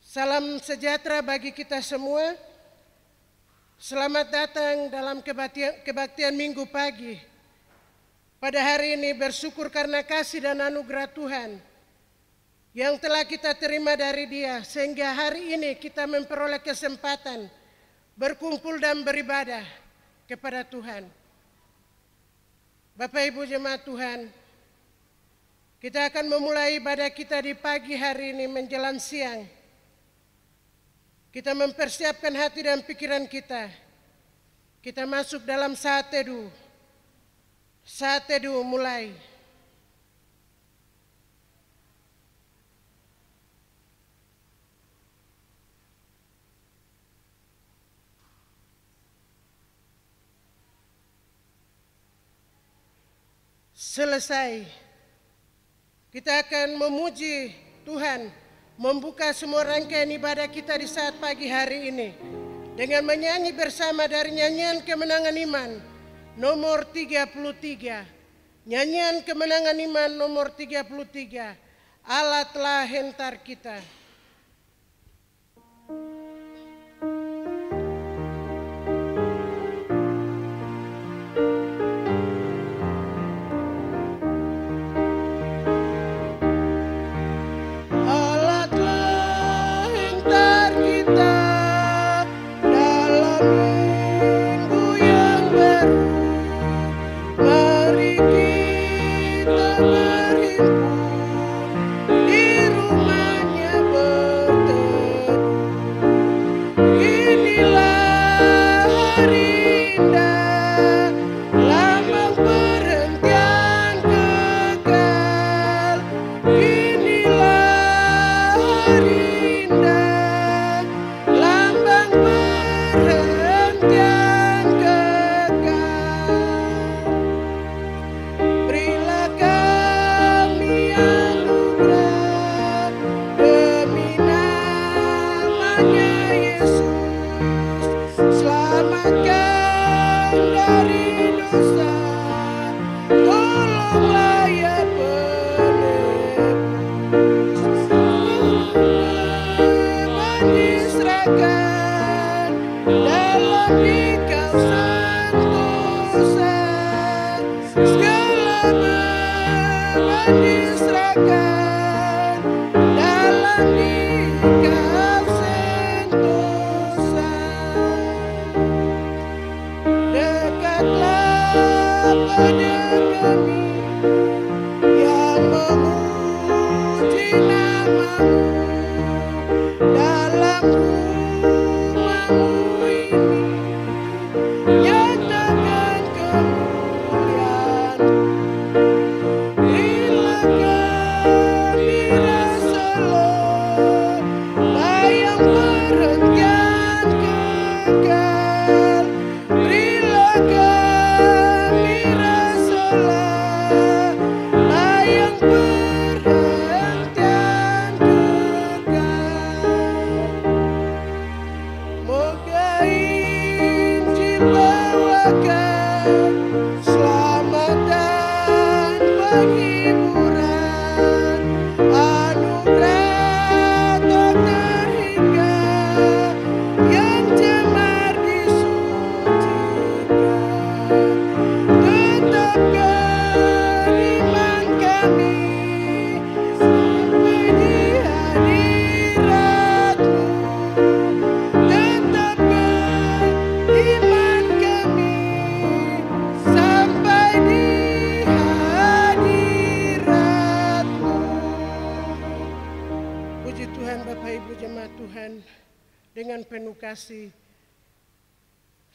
Salam sejahtera bagi kita semua. Selamat datang dalam kebaktian Minggu pagi. Pada hari ini bersyukur karena kasih dan anugerah Tuhan yang telah kita terima dari Dia, sehingga hari ini kita memperoleh kesempatan berkumpul dan beribadah kepada Tuhan. Bapak Ibu jemaat Tuhan, kita akan memulai ibadah kita di pagi hari ini menjelang siang. Kita mempersiapkan hati dan pikiran kita. Kita masuk dalam saat teduh. Saat teduh mulai. Selesai. Kita akan memuji Tuhan, membuka semua rangkaian ibadah kita di saat pagi hari ini dengan menyanyi bersama dari nyanyian kemenangan iman nomor 33. Nyanyian kemenangan iman nomor 33. Allah telah hentar kita.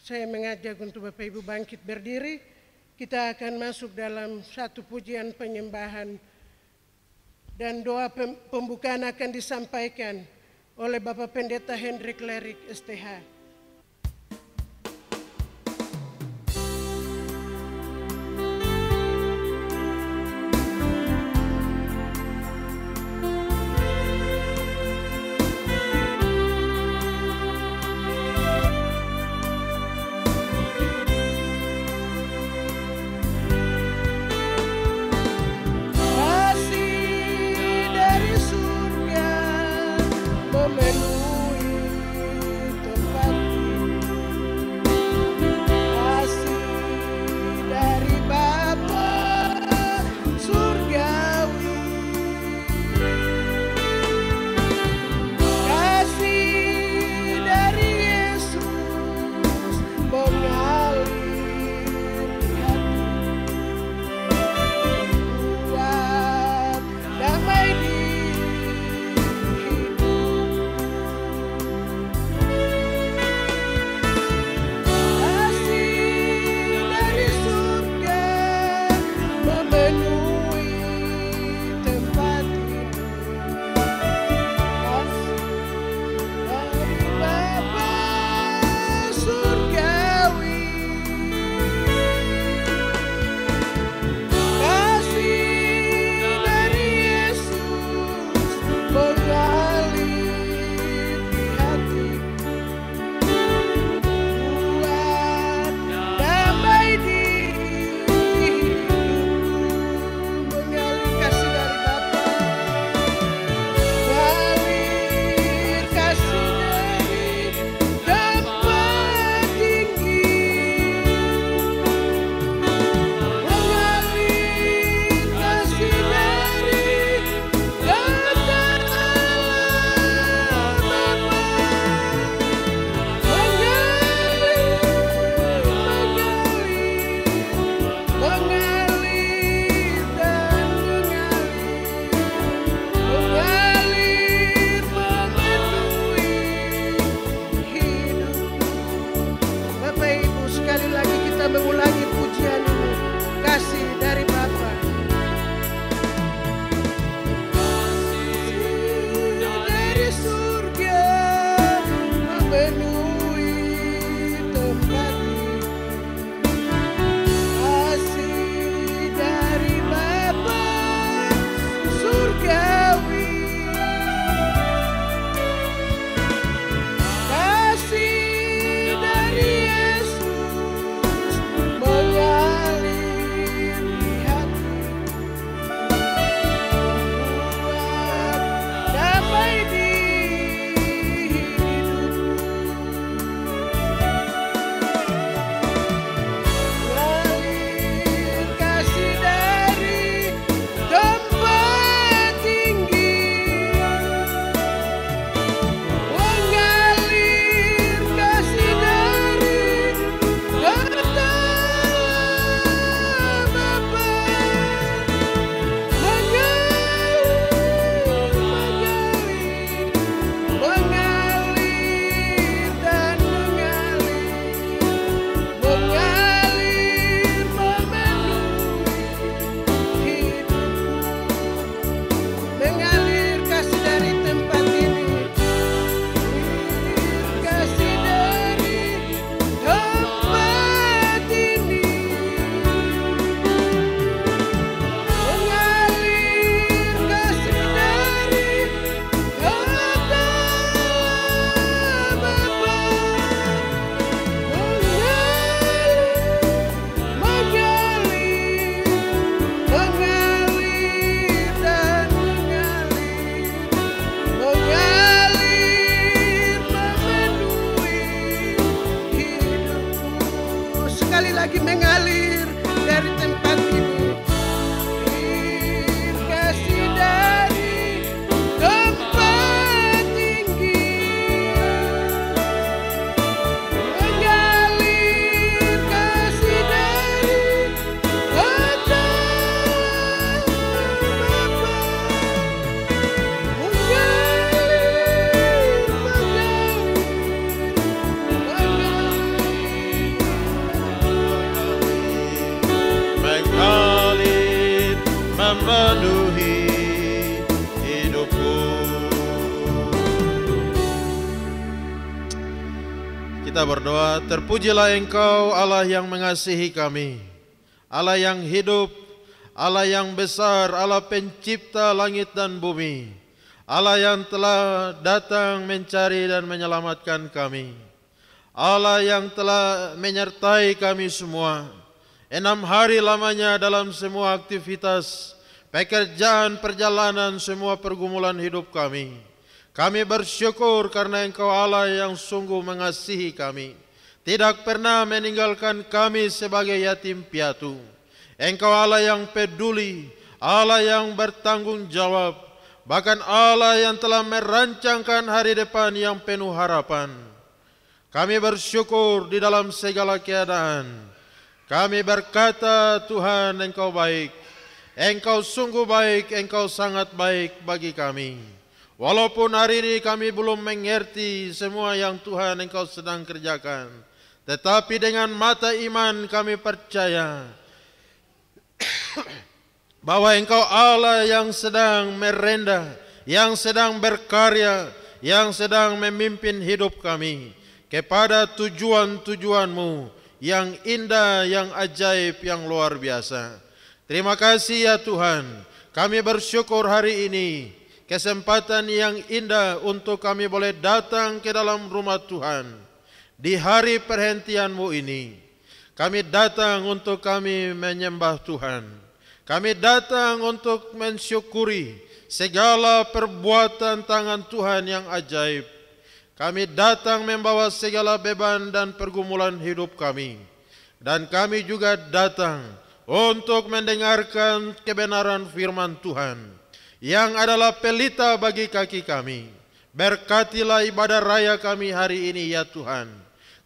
Saya mengajak untuk Bapak Ibu bangkit berdiri. Kita akan masuk dalam satu pujian penyembahan dan doa pembukaan akan disampaikan oleh Bapak Pendeta Hendrik Lerik STH. Memenuhi Kita berdoa, terpujilah Engkau Allah yang mengasihi kami, Allah yang hidup, Allah yang besar, Allah pencipta langit dan bumi, Allah yang telah datang mencari dan menyelamatkan kami, Allah yang telah menyertai kami semua 6 hari lamanya dalam semua aktivitas, pekerjaan, perjalanan, semua pergumulan hidup kami. Kami bersyukur karena Engkau Allah yang sungguh mengasihi kami, tidak pernah meninggalkan kami sebagai yatim piatu. Engkau Allah yang peduli, Allah yang bertanggung jawab, bahkan Allah yang telah merancangkan hari depan yang penuh harapan. Kami bersyukur di dalam segala keadaan. Kami berkata, Tuhan, Engkau baik, Engkau sungguh baik, Engkau sangat baik bagi kami. Walaupun hari ini kami belum mengerti semua yang Tuhan Engkau sedang kerjakan, tetapi dengan mata iman kami percaya bahwa Engkau Allah yang sedang merendah, yang sedang berkarya, yang sedang memimpin hidup kami kepada tujuan-tujuan-Mu yang indah, yang ajaib, yang luar biasa. Terima kasih ya Tuhan, kami bersyukur hari ini kesempatan yang indah untuk kami boleh datang ke dalam rumah Tuhan di hari perhentian-Mu ini. Kami datang untuk kami menyembah Tuhan. Kami datang untuk mensyukuri segala perbuatan tangan Tuhan yang ajaib. Kami datang membawa segala beban dan pergumulan hidup kami. Dan kami juga datang untuk mendengarkan kebenaran firman Tuhan yang adalah pelita bagi kaki kami. Berkatilah ibadah raya kami hari ini ya Tuhan.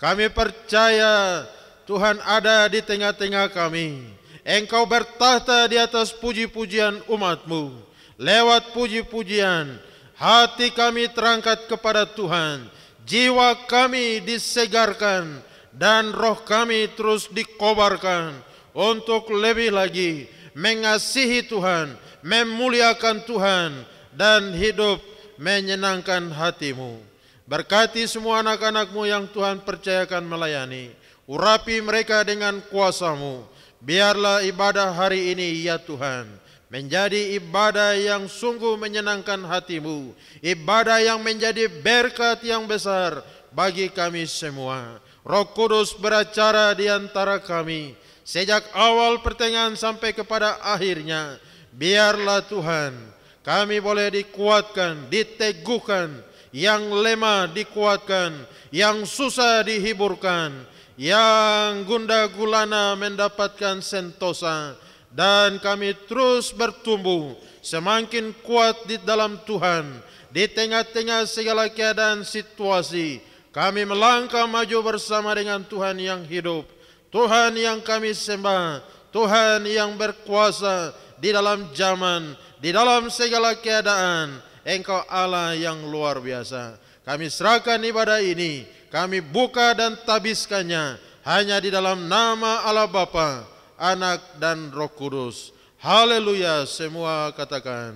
Kami percaya Tuhan ada di tengah-tengah kami. Engkau bertahta di atas puji-pujian umat-Mu. Lewat puji-pujian, hati kami terangkat kepada Tuhan. Jiwa kami disegarkan dan roh kami terus dikobarkan untuk lebih lagi mengasihi Tuhan, memuliakan Tuhan, dan hidup menyenangkan hati-Mu. Berkati semua anak-anak-Mu yang Tuhan percayakan melayani. Urapi mereka dengan kuasa-Mu. Biarlah ibadah hari ini ya Tuhan menjadi ibadah yang sungguh menyenangkan hati-Mu. Ibadah yang menjadi berkat yang besar bagi kami semua. Roh Kudus beracara di antara kami sejak awal pertengahan sampai kepada akhirnya. Biarlah Tuhan kami boleh dikuatkan, diteguhkan, yang lemah dikuatkan, yang susah dihiburkan, yang gundah gulana mendapatkan sentosa, dan kami terus bertumbuh semakin kuat di dalam Tuhan. Di tengah-tengah segala keadaan situasi, kami melangkah maju bersama dengan Tuhan yang hidup, Tuhan yang kami sembah, Tuhan yang berkuasa di dalam zaman, di dalam segala keadaan. Engkau Allah yang luar biasa. Kami serahkan ibadah ini, kami buka dan tabiskannya hanya di dalam nama Allah Bapa, Anak dan Roh Kudus. Haleluya, semua katakan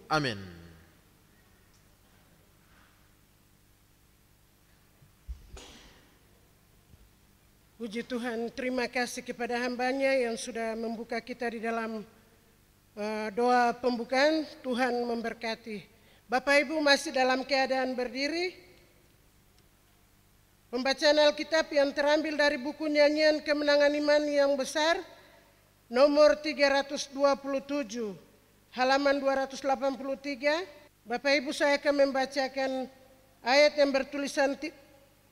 amin. Puji Tuhan, terima kasih kepada hamba-Nya yang sudah membuka kita di dalam doa pembukaan. Tuhan memberkati. Bapak Ibu masih dalam keadaan berdiri. Pembacaan Alkitab yang terambil dari buku Nyanyian Kemenangan Iman yang Besar, nomor 327, halaman 283. Bapak Ibu, saya akan membacakan ayat yang bertulisan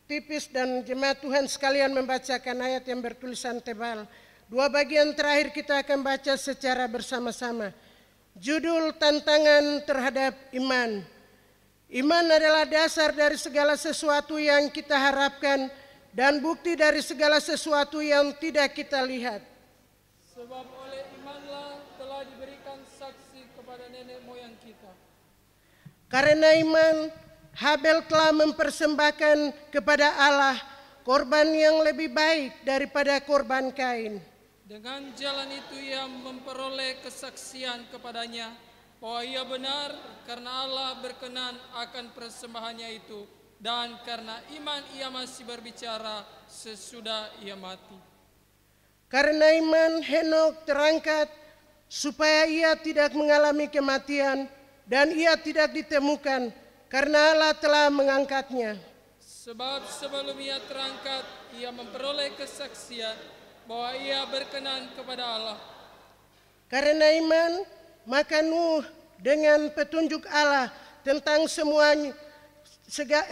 tipis dan jemaat Tuhan sekalian membacakan ayat yang bertulisan tebal. Dua bagian terakhir kita akan baca secara bersama-sama. Judul tantangan terhadap iman. Iman adalah dasar dari segala sesuatu yang kita harapkan dan bukti dari segala sesuatu yang tidak kita lihat. Sebab oleh imanlah telah diberikan saksi kepada nenek moyang kita. Karena iman, Habel telah mempersembahkan kepada Allah korban yang lebih baik daripada korban Kain. Dengan jalan itu ia memperoleh kesaksian kepadanya bahwa ia benar karena Allah berkenan akan persembahannya itu dan karena iman ia masih berbicara sesudah ia mati. Karena iman Henokh terangkat supaya ia tidak mengalami kematian dan ia tidak ditemukan karena Allah telah mengangkatnya. Sebab sebelum ia terangkat, ia memperoleh kesaksian bahwa ia berkenan kepada Allah. Karena iman, maka Nuh dengan petunjuk Allah tentang semuanya,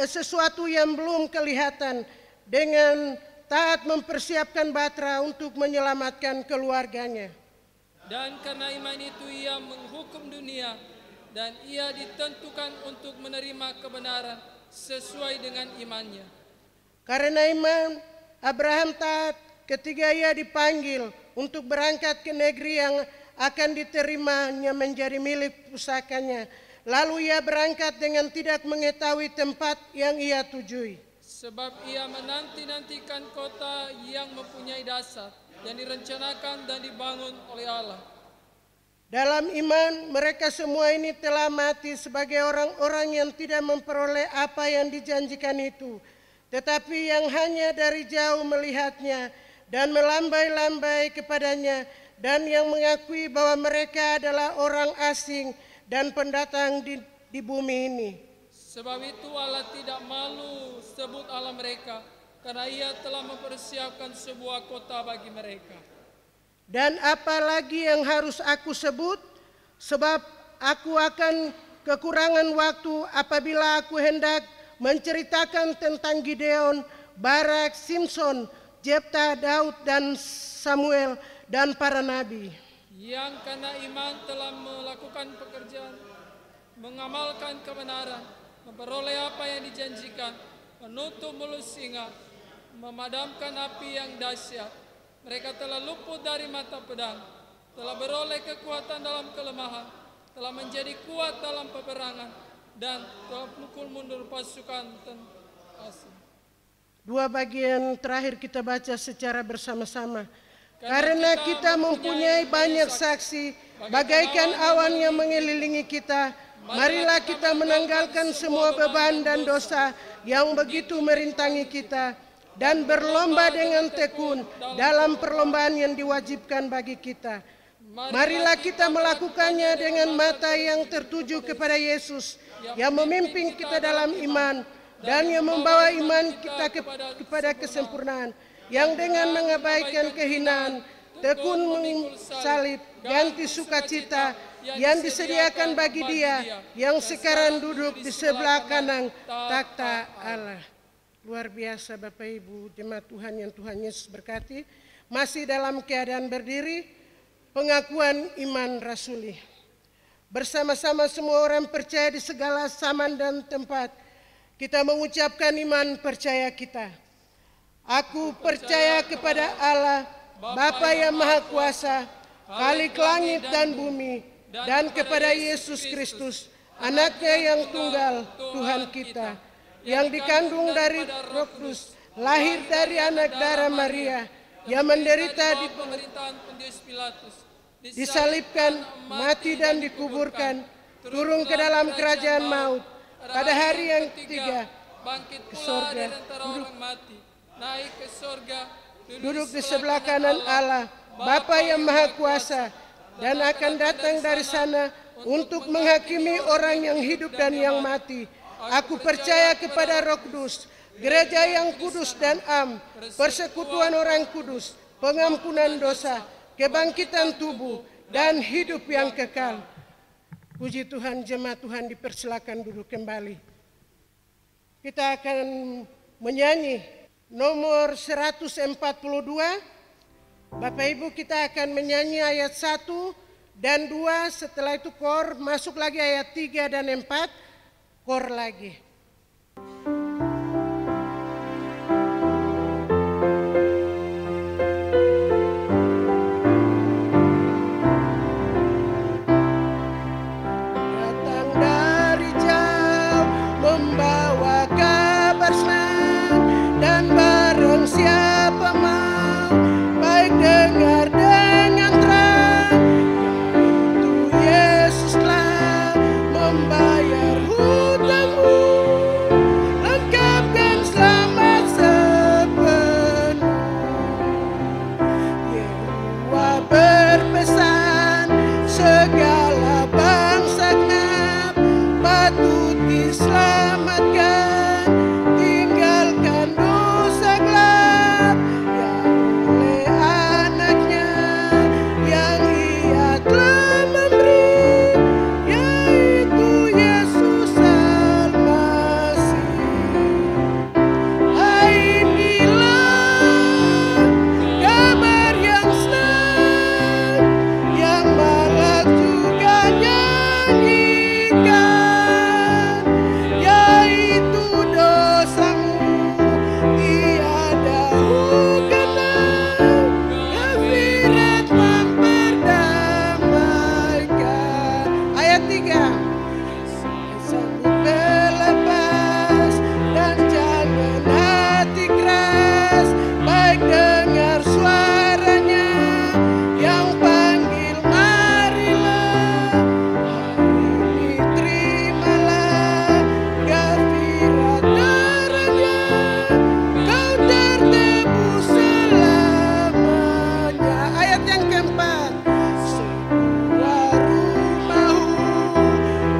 sesuatu yang belum kelihatan, dengan taat mempersiapkan batra untuk menyelamatkan keluarganya. Dan karena iman itu ia menghukum dunia, dan ia ditentukan untuk menerima kebenaran sesuai dengan imannya. Karena iman, Abraham taat ketika ia dipanggil untuk berangkat ke negeri yang akan diterimanya menjadi milik pusakanya. Lalu ia berangkat dengan tidak mengetahui tempat yang ia tujui. Sebab ia menanti-nantikan kota yang mempunyai dasar, yang direncanakan dan dibangun oleh Allah. Dalam iman, mereka semua ini telah mati sebagai orang-orang yang tidak memperoleh apa yang dijanjikan itu, tetapi yang hanya dari jauh melihatnya dan melambai-lambai kepadanya, dan yang mengakui bahwa mereka adalah orang asing dan pendatang di bumi ini. Sebab itu Allah tidak malu sebut Allah mereka, karena ia telah mempersiapkan sebuah kota bagi mereka. Dan apalagi yang harus aku sebut, sebab aku akan kekurangan waktu apabila aku hendak menceritakan tentang Gideon, Barak, Simson, Jepta, Daud, dan Samuel, dan para nabi. Yang karena iman telah melakukan pekerjaan, mengamalkan kebenaran, memperoleh apa yang dijanjikan, menutup mulut singa, memadamkan api yang dahsyat. Mereka telah luput dari mata pedang, telah beroleh kekuatan dalam kelemahan, telah menjadi kuat dalam peperangan, dan telah pukul mundur pasukan asing. Dua bagian terakhir kita baca secara bersama-sama. Karena kita mempunyai banyak saksi, bagaikan awan yang mengelilingi kita, marilah kita menanggalkan semua beban dan dosa yang begitu merintangi kita, dan berlomba dengan tekun dalam perlombaan yang diwajibkan bagi kita. Marilah kita melakukannya dengan mata yang tertuju kepada Yesus, yang memimpin kita dalam iman, dan yang membawa iman kita kepada kesempurnaan, yang dengan mengabaikan kehinaan, tekun mengikul salib, ganti sukacita yang disediakan bagi Dia yang sekarang duduk di sebelah kanan takhta Allah. Luar biasa Bapak Ibu jemaat Tuhan yang Tuhan Yesus berkati. Masih dalam keadaan berdiri, pengakuan iman rasuli. Bersama-sama semua orang percaya di segala zaman dan tempat, kita mengucapkan iman percaya kita. Aku percaya kepada Allah, Bapa yang Maha Kuasa, Khalik langit dan bumi, dan kepada Yesus Kristus, Anaknya yang tunggal, Tuhan kita, yang dikandung dari Roh Kudus, lahir dari anak darah Maria, yang menderita di pemerintahan Pontius Pilatus, disalibkan, mati dan dikuburkan, turun ke dalam kerajaan maut, pada hari yang ketiga bangkit ke pula sorga, dari antara orang mati, naik ke sorga, duduk di sebelah kanan Allah, Bapa yang Maha Kuasa, dan akan datang dari sana untuk menghakimi orang yang hidup dan yang mati. Aku percaya kepada Roh Kudus, gereja yang kudus dan am, persekutuan orang kudus, pengampunan dosa, kebangkitan tubuh, dan hidup yang kekal. Puji Tuhan, jemaat Tuhan dipersilakan duduk kembali. Kita akan menyanyi nomor 142. Bapak Ibu, kita akan menyanyi ayat 1 dan 2, setelah itu kor, masuk lagi ayat 3 dan 4, kor lagi. Datang dari jauh membawa kabar senang, dan barang siapa mau baik dengar dengan terang, yaitu Yesus telah membayar hutangmu. diselamatkan, tinggalkan dosa gelap yang oleh anaknya yang ia telah memberi, yaitu Yesus Al-Masih. Inilah kabar yang senang yang malak juga nyanyikan, yaitu dosamu tiada kenal, Kefirat memperdamaikan. Ayat 3. Sambut pelepas dan jangan hati keras, baik dengar suaranya yang panggil marilah. Hari ini terimalah Kefirat darahnya, kau tertebus selamanya. Ayat yang keempat. Sebuah rumahmu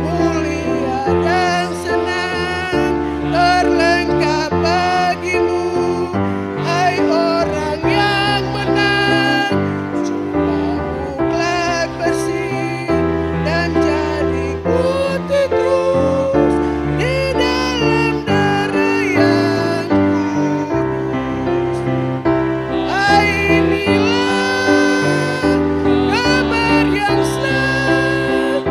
mulia dan senang terlengkap bagimu, hai orang yang menang. Jubahmu kelak bersih dan jadi putih terus di dalam darah yang kudus. Inilah kabar yang senang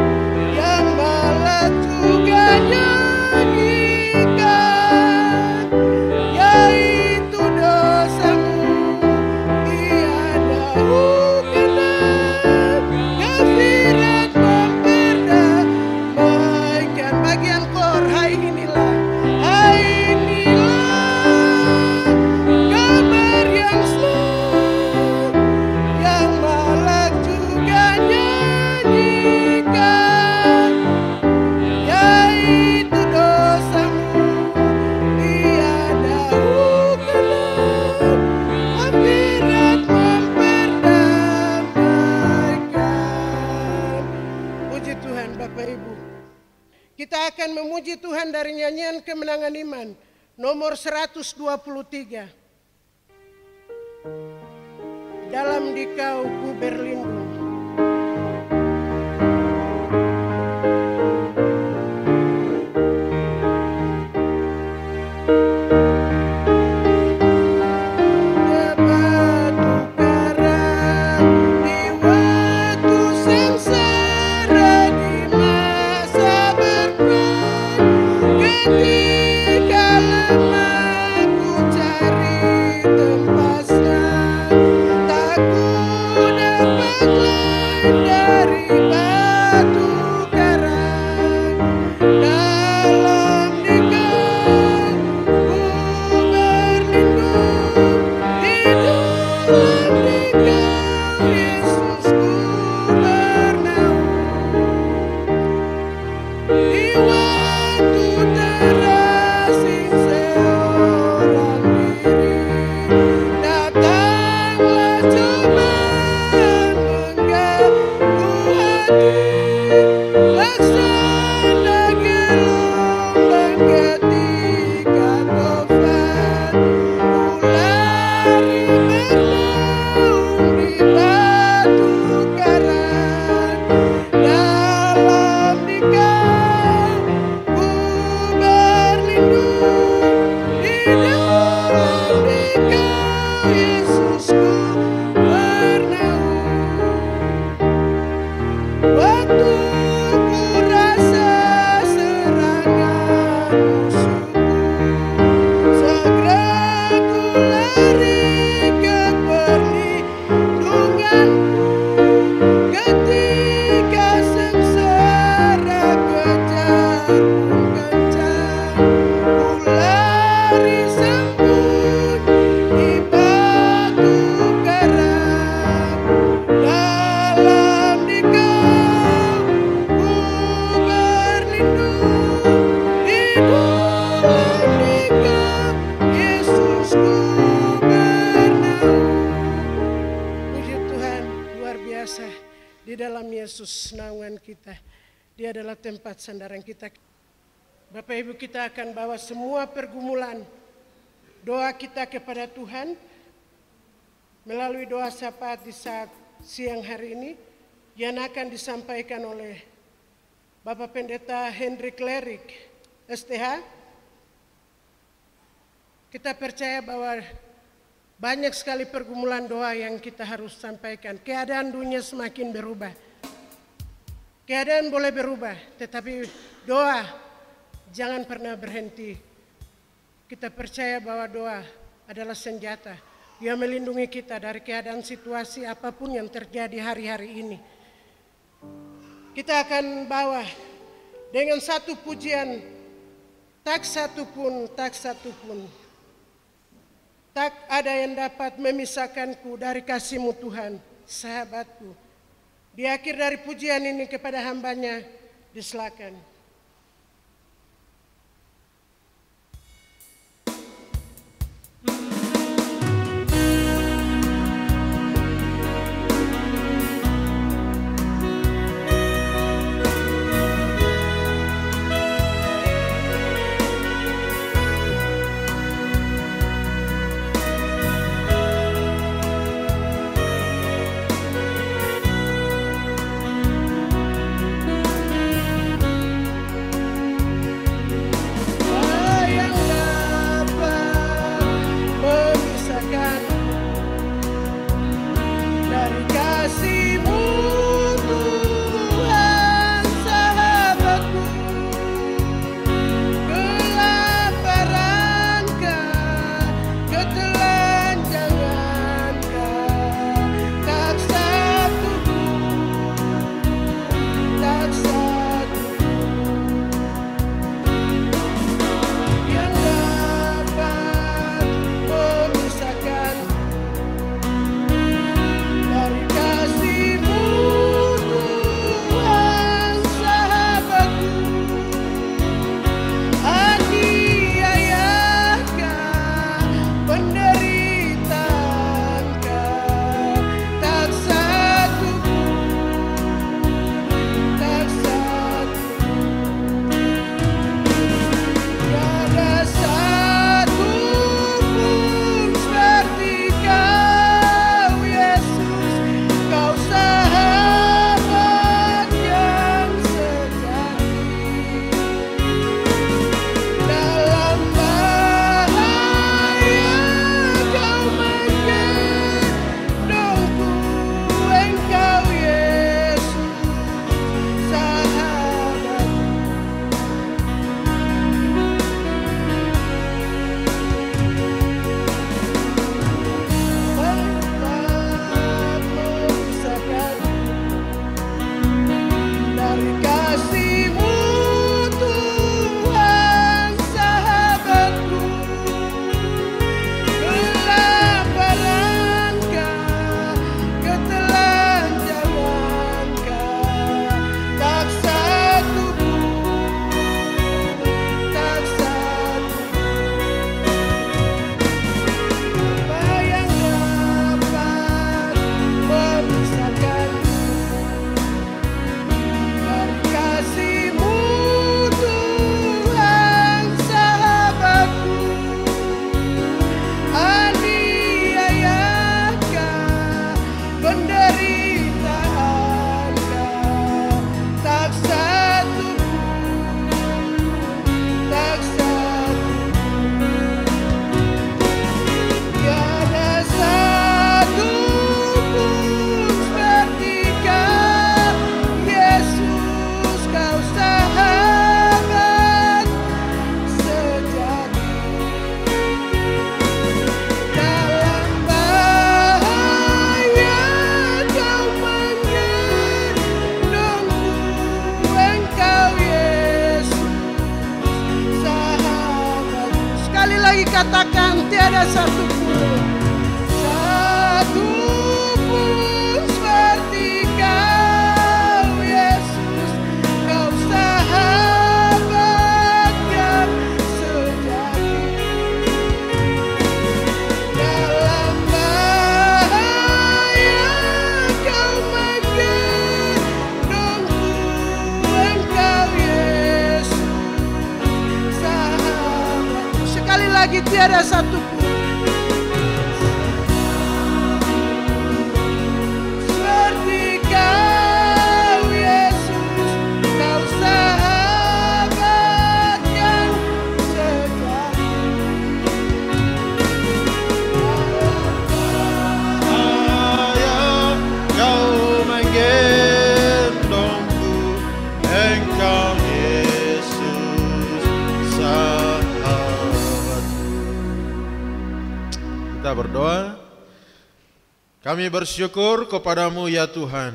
yang malah juga nyanyikan, yaitu dosamu tiada kenal, Kefirat memperdamaikan. Bagian kor, hai inilah kabar yang senang yang malah juga nyanyikan, yaitu dosamu tiada kenal, Kefirat memperdamaikan. Puji Tuhan Bapak Ibu. Kita akan memuji Tuhan dari nyanyian kemenangan iman nomor 123. Dalam Dikau ku berlindung. Batu karang di waktu sengsara, di masa berperang, ketika lemah ku cari tempat senang, tak ku dapat lain dari batu karang. Dalam Dikau ku berlindung, di dalam Dikau Yesus ku bernaung. Di waktu terasing seorang diri, datanglah cobaan mengganggu hati, laksana gelombang ketika topan, ku lari bernaung di batu karang. Dalam Dikau ku berlindung, di dalam Dikau Yesus ku bernaung. Waktu ku rasa serangan musuhku, segera ku lari ke perlindunganmu. Ketika sengsara kejar pun kencang, ku lari sembunyi di batu karang. Dalam Dikau ku berlindung, di dalam Dikau Yesus ku bernaung. Puji Tuhan, luar biasa. Di dalam Yesus naungan kita. Dia adalah tempat sandaran kita. Bapak Ibu, kita akan bawa semua pergumulan doa kita kepada Tuhan melalui doa syafaat di saat siang hari ini yang akan disampaikan oleh Bapak Pendeta Hendrik Lerik, STH. Kita percaya bahwa banyak sekali pergumulan doa yang kita harus sampaikan. Keadaan dunia semakin berubah. Keadaan boleh berubah, tetapi doa jangan pernah berhenti. Kita percaya bahwa doa adalah senjata yang melindungi kita dari keadaan situasi apapun yang terjadi hari-hari ini. Kita akan bawa dengan satu pujian, tak satu pun, tak ada yang dapat memisahkanku dari kasih-Mu Tuhan, sahabatku. Di akhir dari pujian ini kepada hambanya disilakan. Katakan tiada satu pun seperti Kau, Yesus. Kau sahabat yang sejati. Dalam bahaya Kau menggendongku, Engkau Yesus. lagi tiada satupun. Seperti Kau Yesus, Kau sahabat yang sejati. Ayah, Kau menggendongku, Engkau Yesus sahabatku. Kita berdoa. Kami bersyukur kepadamu ya Tuhan,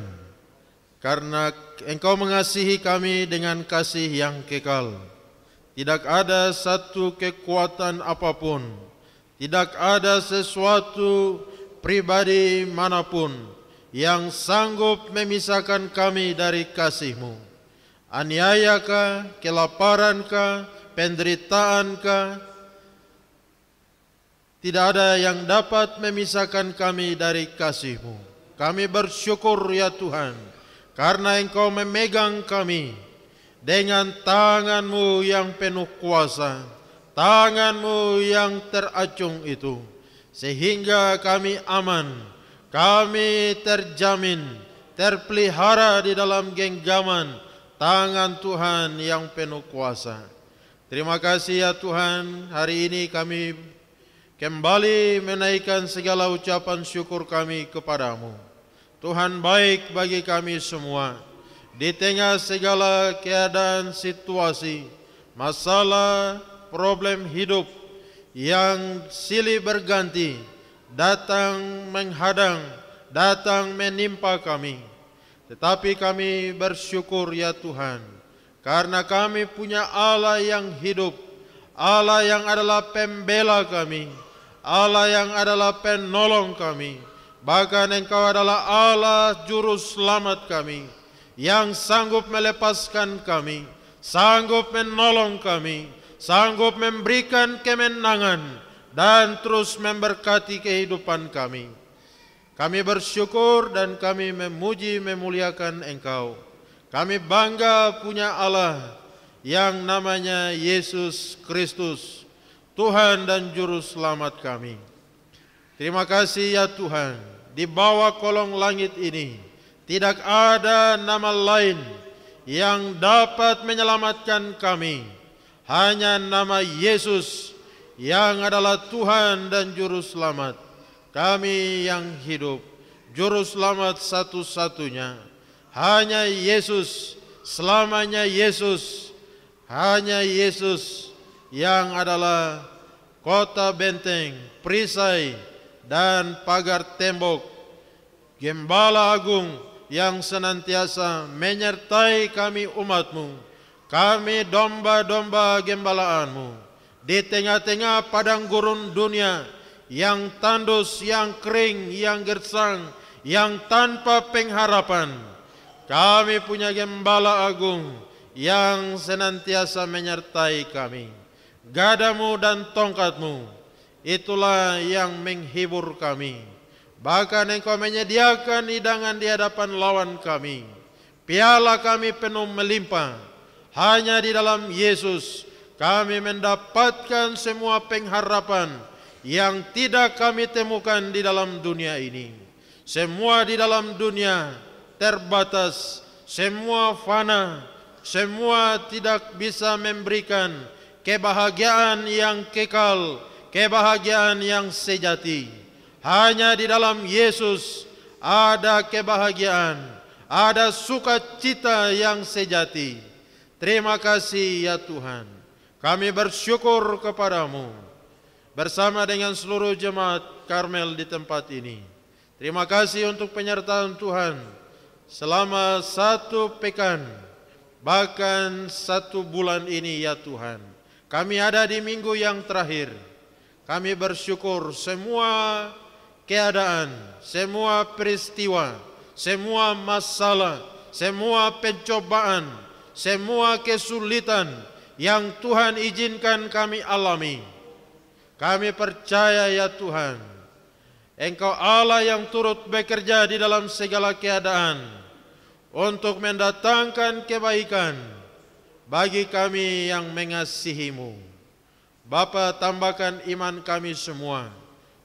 karena Engkau mengasihi kami dengan kasih yang kekal. Tidak ada satu kekuatan apapun, tidak ada sesuatu pribadi manapun yang sanggup memisahkan kami dari kasih-Mu. Aniayakah, kelaparankah, penderitaankah, tidak ada yang dapat memisahkan kami dari kasih-Mu. Kami bersyukur ya Tuhan, karena Engkau memegang kami dengan tangan-Mu yang penuh kuasa, tangan-Mu yang teracung itu, sehingga kami aman, kami terjamin, terpelihara di dalam genggaman tangan Tuhan yang penuh kuasa. Terima kasih ya Tuhan, hari ini kami kembali menaikkan segala ucapan syukur kami kepadamu. Tuhan baik bagi kami semua. Di tengah segala keadaan situasi, masalah, problem hidup yang silih berganti, datang menghadang, datang menimpa kami. Tetapi kami bersyukur ya Tuhan, karena kami punya Allah yang hidup, Allah yang adalah pembela kami, Allah yang adalah penolong kami. Bahkan Engkau adalah Allah juru selamat kami, yang sanggup melepaskan kami, sanggup menolong kami, sanggup memberikan kemenangan, dan terus memberkati kehidupan kami. Kami bersyukur dan kami memuji memuliakan Engkau. Kami bangga punya Allah yang namanya Yesus Kristus, Tuhan dan Juru Selamat kami. Terima kasih ya Tuhan, di bawah kolong langit ini tidak ada nama lain yang dapat menyelamatkan kami. Hanya nama Yesus yang adalah Tuhan dan Juru Selamat. Kami yang hidup, Juru Selamat satu-satunya. Hanya Yesus, selamanya Yesus. Hanya Yesus yang adalah kota benteng, perisai, dan pagar tembok, Gembala Agung yang senantiasa menyertai kami umat-Mu, kami domba-domba gembalaanmu di tengah-tengah padang gurun dunia yang tandus, yang kering, yang gersang, yang tanpa pengharapan. Kami punya Gembala Agung yang senantiasa menyertai kami. Gadamu dan tongkatmu, itulah yang menghibur kami. Bahkan Engkau menyediakan hidangan di hadapan lawan kami. Piala kami penuh melimpah. Hanya di dalam Yesus kami mendapatkan semua pengharapan yang tidak kami temukan di dalam dunia ini. Semua di dalam dunia terbatas, semua fana, semua tidak bisa memberikan kebahagiaan yang kekal, kebahagiaan yang sejati. Hanya di dalam Yesus ada kebahagiaan, ada sukacita yang sejati. Terima kasih ya Tuhan. Kami bersyukur kepadamu bersama dengan seluruh jemaat Karmel di tempat ini. Terima kasih untuk penyertaan Tuhan selama 1 pekan, bahkan 1 bulan ini ya Tuhan. Kami ada di minggu yang terakhir. Kami bersyukur semua keadaan, semua peristiwa, semua masalah, semua pencobaan, semua kesulitan yang Tuhan izinkan kami alami. Kami percaya ya Tuhan, Engkau Allah yang turut bekerja di dalam segala keadaan untuk mendatangkan kebaikan bagi kami yang mengasihi-Mu. Bapa, tambahkan iman kami semua.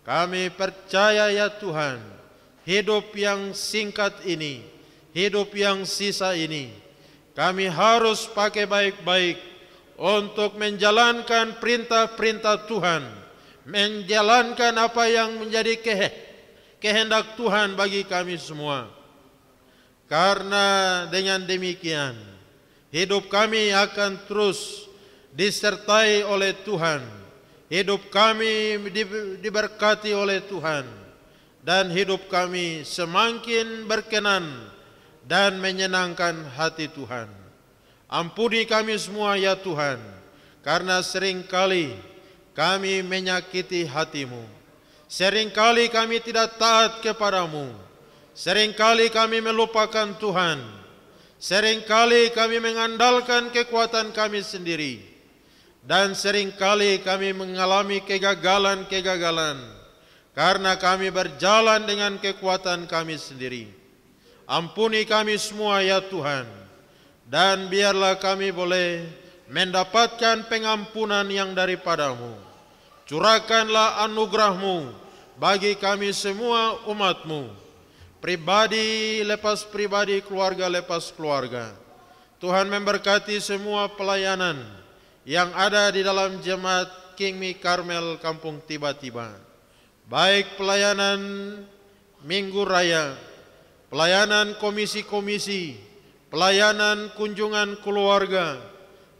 Kami percaya ya Tuhan, hidup yang singkat ini, hidup yang sisa ini, kami harus pakai baik-baik untuk menjalankan perintah-perintah Tuhan, menjalankan apa yang menjadi kehendak Tuhan bagi kami semua. Karena dengan demikian, hidup kami akan terus disertai oleh Tuhan. Hidup kami diberkati oleh Tuhan. Dan hidup kami semakin berkenan dan menyenangkan hati Tuhan. Ampuni kami semua ya Tuhan, karena seringkali kami menyakiti hati-Mu. Seringkali kami tidak taat kepadamu. Seringkali kami melupakan Tuhan. Seringkali kami mengandalkan kekuatan kami sendiri. Dan seringkali kami mengalami kegagalan-kegagalan karena kami berjalan dengan kekuatan kami sendiri. Ampuni kami semua ya Tuhan. Dan biarlah kami boleh mendapatkan pengampunan yang daripada-Mu. Curahkanlah anugerah-Mu bagi kami semua umat-Mu. Pribadi lepas pribadi, keluarga lepas keluarga. Tuhan memberkati semua pelayanan yang ada di dalam jemaat King Mi Karmel Kampung Tiba-Tiba. Baik pelayanan Minggu Raya, pelayanan komisi-komisi, pelayanan kunjungan keluarga.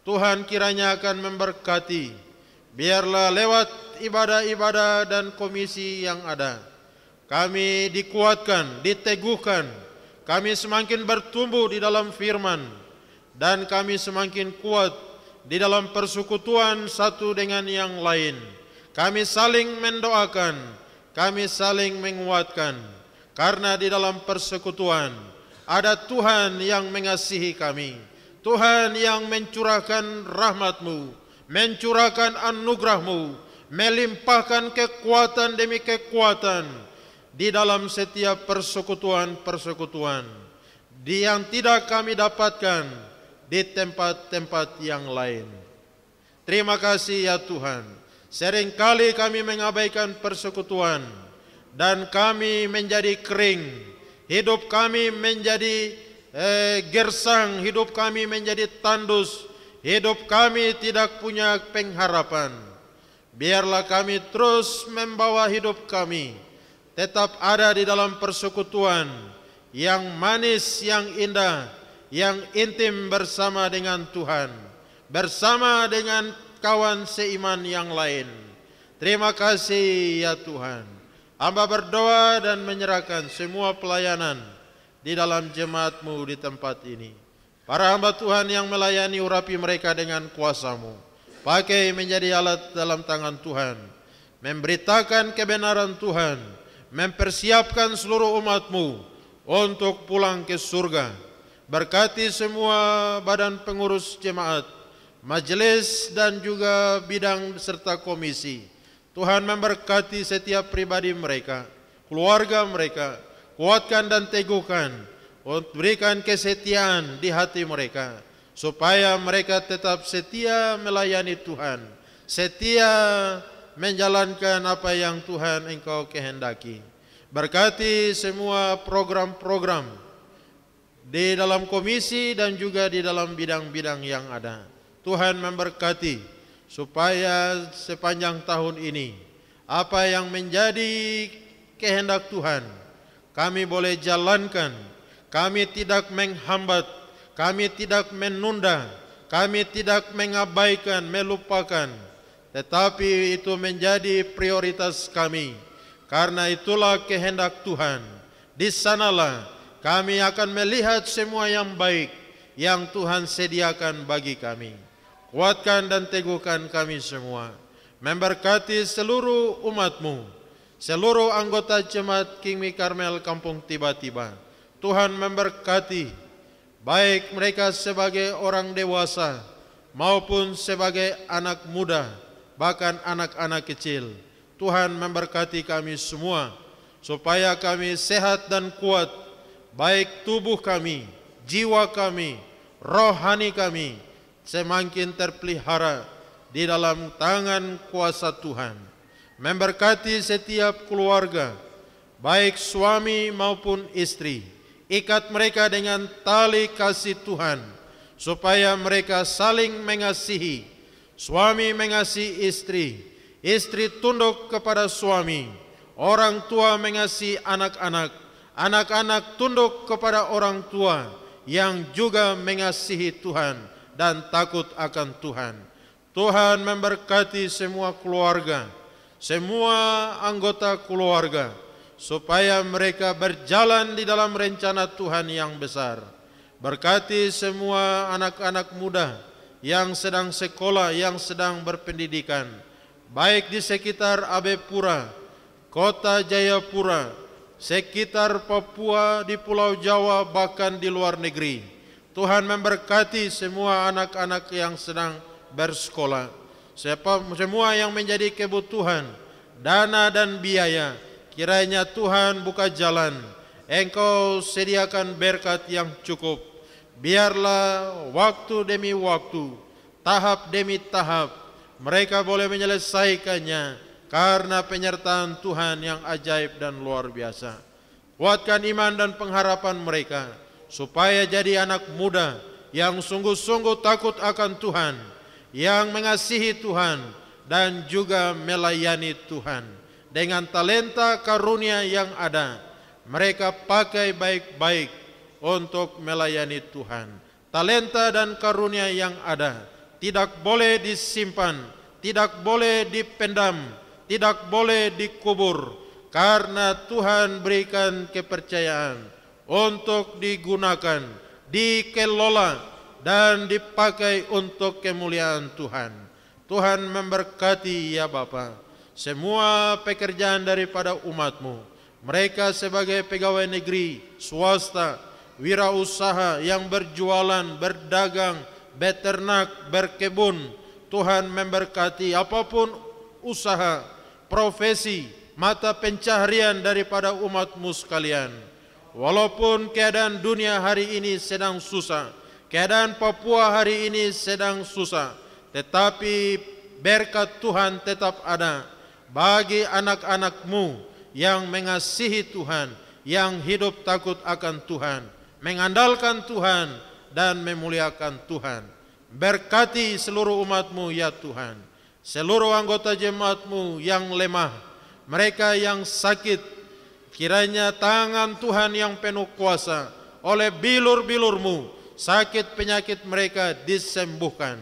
Tuhan kiranya akan memberkati. Biarlah lewat ibadah-ibadah dan komisi yang ada, kami dikuatkan, diteguhkan, kami semakin bertumbuh di dalam firman, dan kami semakin kuat di dalam persekutuan satu dengan yang lain. Kami saling mendoakan, kami saling menguatkan, karena di dalam persekutuan ada Tuhan yang mengasihi kami, Tuhan yang mencurahkan rahmat-Mu, mencurahkan anugerah-Mu, melimpahkan kekuatan demi kekuatan di dalam setiap persekutuan-persekutuan yang tidak kami dapatkan di tempat-tempat yang lain. Terima kasih ya Tuhan. Seringkali kami mengabaikan persekutuan dan kami menjadi kering. Hidup kami menjadi gersang, hidup kami menjadi tandus, hidup kami tidak punya pengharapan. Biarlah kami terus membawa hidup kami tetap ada di dalam persekutuan yang manis, yang indah, yang intim bersama dengan Tuhan, bersama dengan kawan seiman yang lain. Terima kasih ya Tuhan. Hamba berdoa dan menyerahkan semua pelayanan di dalam jemaat-Mu di tempat ini. Para hamba Tuhan yang melayani, urapi mereka dengan kuasa-Mu. Pakai menjadi alat dalam tangan Tuhan, memberitakan kebenaran Tuhan, mempersiapkan seluruh umat-Mu untuk pulang ke surga. Berkati semua badan pengurus jemaat, majelis dan juga bidang serta komisi. Tuhan memberkati setiap pribadi mereka, keluarga mereka. Kuatkan dan teguhkan, berikan kesetiaan di hati mereka, supaya mereka tetap setia melayani Tuhan, setia menjalankan apa yang Tuhan Engkau kehendaki. Berkati semua program-program di dalam komisi dan juga di dalam bidang-bidang yang ada. Tuhan memberkati supaya sepanjang tahun ini apa yang menjadi kehendak Tuhan kami boleh jalankan. Kami tidak menghambat, kami tidak menunda, kami tidak mengabaikan, melupakan, tetapi itu menjadi prioritas kami. Karena itulah kehendak Tuhan. Di sanalah kami akan melihat semua yang baik yang Tuhan sediakan bagi kami. Kuatkan dan teguhkan kami semua. Memberkati seluruh umat-Mu, seluruh anggota jemaat King Mi Karmel Kampung Tiba-Tiba. Tuhan memberkati baik mereka sebagai orang dewasa maupun sebagai anak muda, bahkan anak-anak kecil. Tuhan memberkati kami semua supaya kami sehat dan kuat, baik tubuh kami, jiwa kami, rohani kami semakin terpelihara di dalam tangan kuasa Tuhan. Memberkati setiap keluarga, baik suami maupun istri. Ikat mereka dengan tali kasih Tuhan, supaya mereka saling mengasihi. Suami mengasihi istri, istri tunduk kepada suami, orang tua mengasihi anak-anak, anak-anak tunduk kepada orang tua yang juga mengasihi Tuhan dan takut akan Tuhan. Tuhan memberkati semua keluarga, semua anggota keluarga, supaya mereka berjalan di dalam rencana Tuhan yang besar. Berkati semua anak-anak muda yang sedang sekolah, yang sedang berpendidikan, baik di sekitar Abepura, Kota Jayapura, sekitar Papua, di Pulau Jawa, bahkan di luar negeri. Tuhan memberkati semua anak-anak yang sedang bersekolah, semua yang menjadi kebutuhan dana dan biaya. Kiranya Tuhan buka jalan, Engkau sediakan berkat yang cukup. Biarlah waktu demi waktu, tahap demi tahap, mereka boleh menyelesaikannya karena penyertaan Tuhan yang ajaib dan luar biasa. Kuatkan iman dan pengharapan mereka, supaya jadi anak muda yang sungguh-sungguh takut akan Tuhan, yang mengasihi Tuhan dan juga melayani Tuhan. Dengan talenta karunia yang ada, mereka pakai baik-baik untuk melayani Tuhan. Talenta dan karunia yang ada tidak boleh disimpan, tidak boleh dipendam, tidak boleh dikubur, karena Tuhan berikan kepercayaan untuk digunakan, dikelola, dan dipakai untuk kemuliaan Tuhan. Tuhan memberkati ya Bapa semua pekerjaan daripada umat-Mu. Mereka sebagai pegawai negeri, swasta, wirausaha yang berjualan, berdagang, beternak, berkebun. Tuhan memberkati apapun usaha, profesi, mata pencaharian daripada umat-Mu sekalian. Walaupun keadaan dunia hari ini sedang susah, keadaan Papua hari ini sedang susah, tetapi berkat Tuhan tetap ada bagi anak-anak-Mu yang mengasihi Tuhan, yang hidup takut akan Tuhan, mengandalkan Tuhan dan memuliakan Tuhan. Berkati seluruh umat-Mu ya Tuhan, seluruh anggota jemaat-Mu yang lemah, mereka yang sakit, kiranya tangan Tuhan yang penuh kuasa oleh bilur-bilur-Mu, sakit penyakit mereka disembuhkan.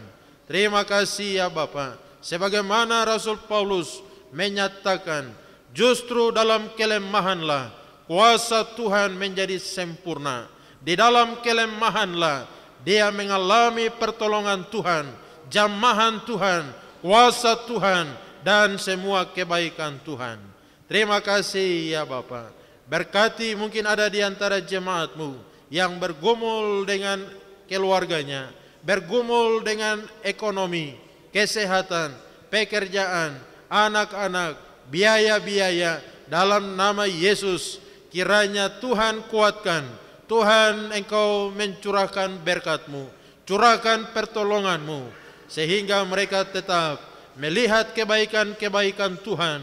Terima kasih ya Bapa, sebagaimana Rasul Paulus menyatakan, justru dalam kelemahanlah kuasa Tuhan menjadi sempurna. Di dalam kelemahanlah dia mengalami pertolongan Tuhan, jamahan Tuhan, kuasa Tuhan, dan semua kebaikan Tuhan. Terima kasih ya Bapa. Berkati mungkin ada di antara jemaat-Mu yang bergumul dengan keluarganya, bergumul dengan ekonomi, kesehatan, pekerjaan, anak-anak, biaya-biaya. Dalam nama Yesus, kiranya Tuhan kuatkan. Tuhan, Engkau mencurahkan berkat-Mu, curahkan pertolongan-Mu, sehingga mereka tetap melihat kebaikan-kebaikan Tuhan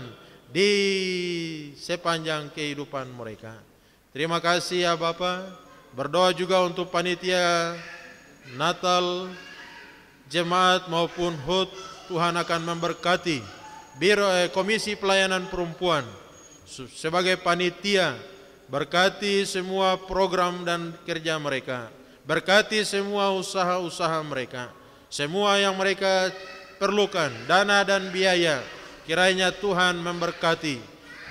di sepanjang kehidupan mereka. Terima kasih ya Bapa. Berdoa juga untuk panitia Natal, jemaat maupun HUT. Tuhan akan memberkati Komisi Pelayanan Perempuan sebagai panitia. Berkati semua program dan kerja mereka, berkati semua usaha-usaha mereka, semua yang mereka perlukan, dana dan biaya. Kiranya Tuhan memberkati.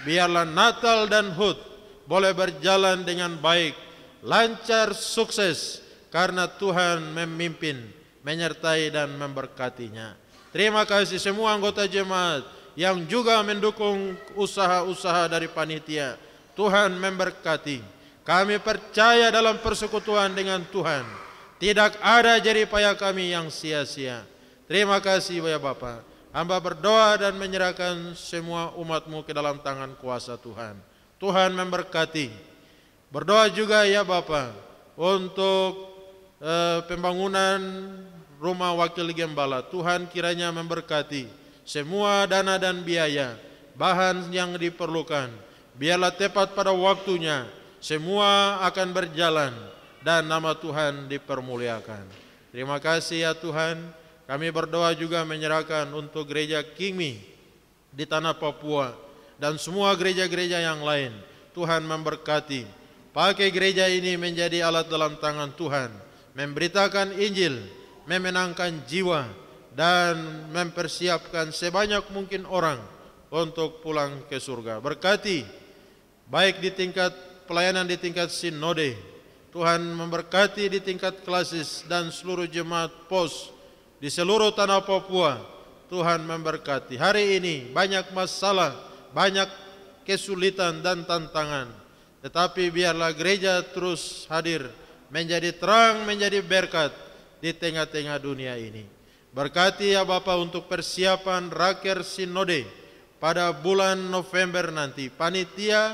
Biarlah Natal dan HUT boleh berjalan dengan baik, lancar, sukses, karena Tuhan memimpin, menyertai dan memberkatinya. Terima kasih semua anggota jemaat yang juga mendukung usaha-usaha dari panitia. Tuhan memberkati. Kami percaya dalam persekutuan dengan Tuhan, tidak ada jerih payah kami yang sia-sia. Terima kasih ya Bapa. Hamba berdoa dan menyerahkan semua umat-Mu ke dalam tangan kuasa Tuhan. Tuhan memberkati. Berdoa juga ya Bapa untuk pembangunan rumah wakil gembala. Tuhan kiranya memberkati semua dana dan biaya, bahan yang diperlukan. Biarlah tepat pada waktunya, semua akan berjalan dan nama Tuhan dipermuliakan. Terima kasih ya Tuhan. Kami berdoa juga menyerahkan untuk gereja Kingmi di tanah Papua dan semua gereja-gereja yang lain. Tuhan memberkati. Pakai gereja ini menjadi alat dalam tangan Tuhan, memberitakan Injil, memenangkan jiwa, dan mempersiapkan sebanyak mungkin orang untuk pulang ke surga. Berkati baik di tingkat pelayanan di tingkat sinode, Tuhan memberkati di tingkat klasis dan seluruh jemaat pos di seluruh tanah Papua. Tuhan memberkati. Hari ini banyak masalah, banyak kesulitan dan tantangan, tetapi biarlah gereja terus hadir menjadi terang, menjadi berkat di tengah-tengah dunia ini. Berkati ya Bapa untuk persiapan raker sinode pada bulan November nanti. Panitia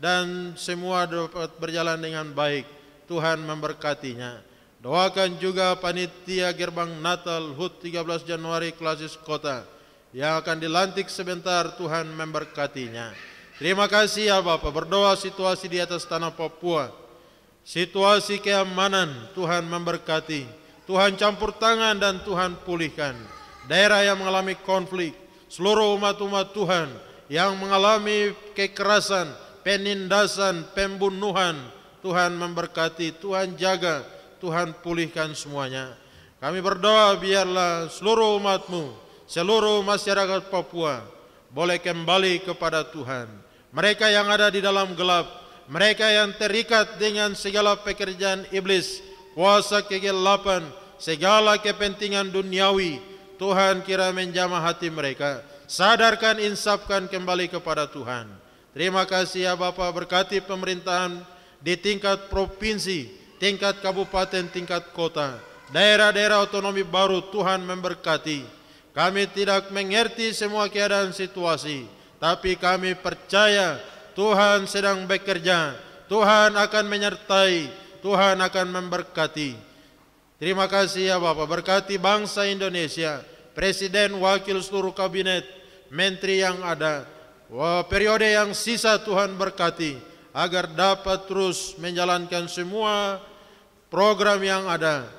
dan semua dapat berjalan dengan baik. Tuhan memberkatinya. Doakan juga panitia Gerbang Natal HUT 13 Januari Klasis Kota yang akan dilantik sebentar. Tuhan memberkatinya. Terima kasih ya Bapak. Berdoa situasi di atas tanah Papua, situasi keamanan, Tuhan memberkati. Tuhan campur tangan dan Tuhan pulihkan daerah yang mengalami konflik, seluruh umat-umat Tuhan yang mengalami kekerasan, penindasan, pembunuhan. Tuhan memberkati, Tuhan jaga, Tuhan pulihkan semuanya. Kami berdoa biarlah seluruh umat-Mu, seluruh masyarakat Papua boleh kembali kepada Tuhan. Mereka yang ada di dalam gelap, mereka yang terikat dengan segala pekerjaan iblis, kuasa kegelapan, segala kepentingan duniawi, Tuhan kira menjamah hati mereka. Sadarkan, insafkan kembali kepada Tuhan. Terima kasih ya Bapa. Berkati pemerintahan di tingkat provinsi, tingkat kabupaten, tingkat kota, daerah-daerah otonomi baru. Tuhan memberkati. Kami tidak mengerti semua keadaan situasi, tapi kami percaya Tuhan sedang bekerja. Tuhan akan menyertai, Tuhan akan memberkati. Terima kasih ya Bapak. Berkati bangsa Indonesia, Presiden, wakil, seluruh kabinet, menteri yang ada. Periode yang sisa Tuhan berkati agar dapat terus menjalankan semua program yang ada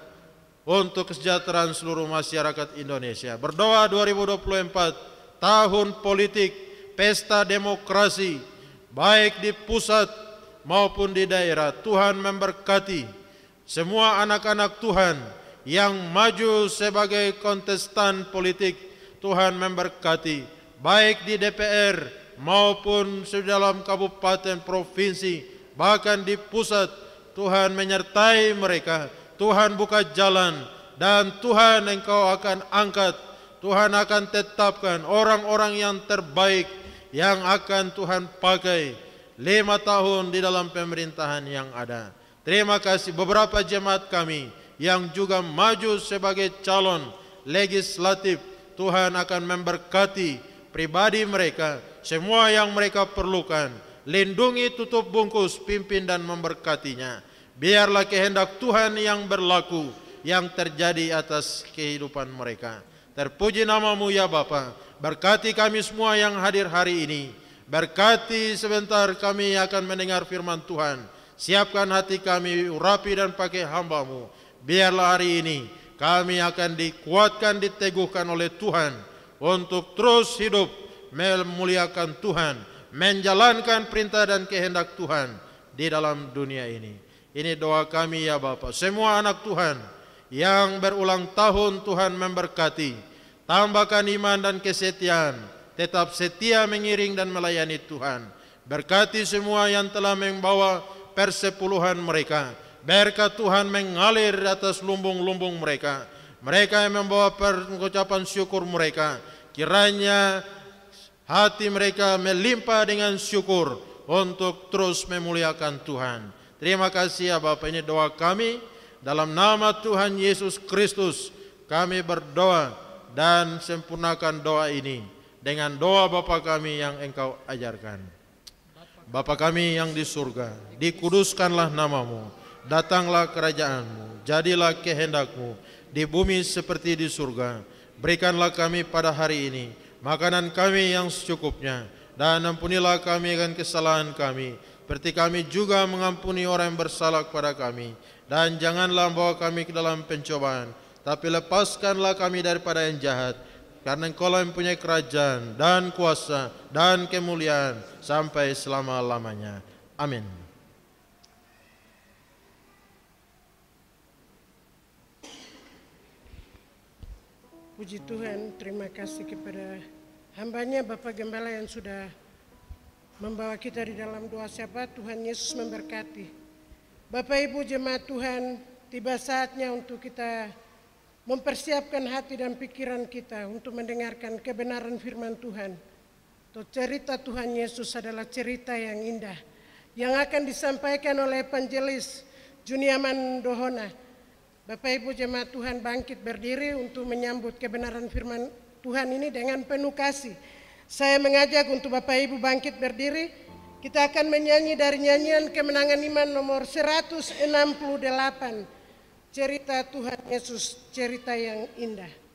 untuk kesejahteraan seluruh masyarakat Indonesia. Berdoa 2024 tahun politik, pesta demokrasi, baik di pusat maupun di daerah. Tuhan memberkati semua anak-anak Tuhan yang maju sebagai kontestan politik. Tuhan memberkati baik di DPR maupun di dalam kabupaten, provinsi, bahkan di pusat. Tuhan menyertai mereka. Tuhan buka jalan dan Tuhan Engkau akan angkat. Tuhan akan tetapkan orang-orang yang terbaik yang akan Tuhan pakai 5 tahun di dalam pemerintahan yang ada. Terima kasih beberapa jemaat kami yang juga maju sebagai calon legislatif. Tuhan akan memberkati pribadi mereka, semua yang mereka perlukan. Lindungi, tutup bungkus, pimpin dan memberkatinya. Biarlah kehendak Tuhan yang berlaku, yang terjadi atas kehidupan mereka. Terpuji nama-Mu ya Bapa. Berkati kami semua yang hadir hari ini. Berkati sebentar kami akan mendengar firman Tuhan. Siapkan hati kami, urapi dan pakai hamba-Mu. Biarlah hari ini kami akan dikuatkan, diteguhkan oleh Tuhan untuk terus hidup memuliakan Tuhan, menjalankan perintah dan kehendak Tuhan di dalam dunia ini. Ini doa kami ya Bapa. Semua anak Tuhan yang berulang tahun Tuhan memberkati. Tambahkan iman dan kesetiaan, tetap setia mengiring dan melayani Tuhan. Berkati semua yang telah membawa persepuluhan mereka. Berkat Tuhan mengalir atas lumbung-lumbung mereka. Mereka yang membawa pengucapan syukur mereka, kiranya hati mereka melimpah dengan syukur untuk terus memuliakan Tuhan. Terima kasih ya Bapa. Ini doa kami dalam nama Tuhan Yesus Kristus. Kami berdoa dan sempurnakan doa ini dengan doa Bapa kami yang Engkau ajarkan. Bapa kami yang di surga, dikuduskanlah nama-Mu. Datanglah kerajaan-Mu, jadilah kehendak-Mu di bumi seperti di surga. Berikanlah kami pada hari ini makanan kami yang secukupnya, dan ampunilah kami akan kesalahan kami, seperti kami juga mengampuni orang yang bersalah kepada kami. Dan janganlah membawa kami ke dalam pencobaan, tapi lepaskanlah kami daripada yang jahat. Karena Engkau-lah yang mempunyai kerajaan dan kuasa dan kemuliaan sampai selama-lamanya. Amin. Puji Tuhan, terima kasih kepada hambanya Bapak Gembala yang sudah membawa kita di dalam doa syafaat. Tuhan Yesus memberkati. Bapak Ibu jemaat Tuhan, tiba saatnya untuk kita mempersiapkan hati dan pikiran kita untuk mendengarkan kebenaran firman Tuhan. Cerita Tuhan Yesus adalah cerita yang indah yang akan disampaikan oleh evangelis Juniaman Dohona. Bapak Ibu jemaat Tuhan bangkit berdiri untuk menyambut kebenaran firman Tuhan ini dengan penuh kasih. Saya mengajak untuk Bapak Ibu bangkit berdiri. Kita akan menyanyi dari nyanyian Kemenangan Iman nomor 168. Cerita Tuhan Yesus, cerita yang indah.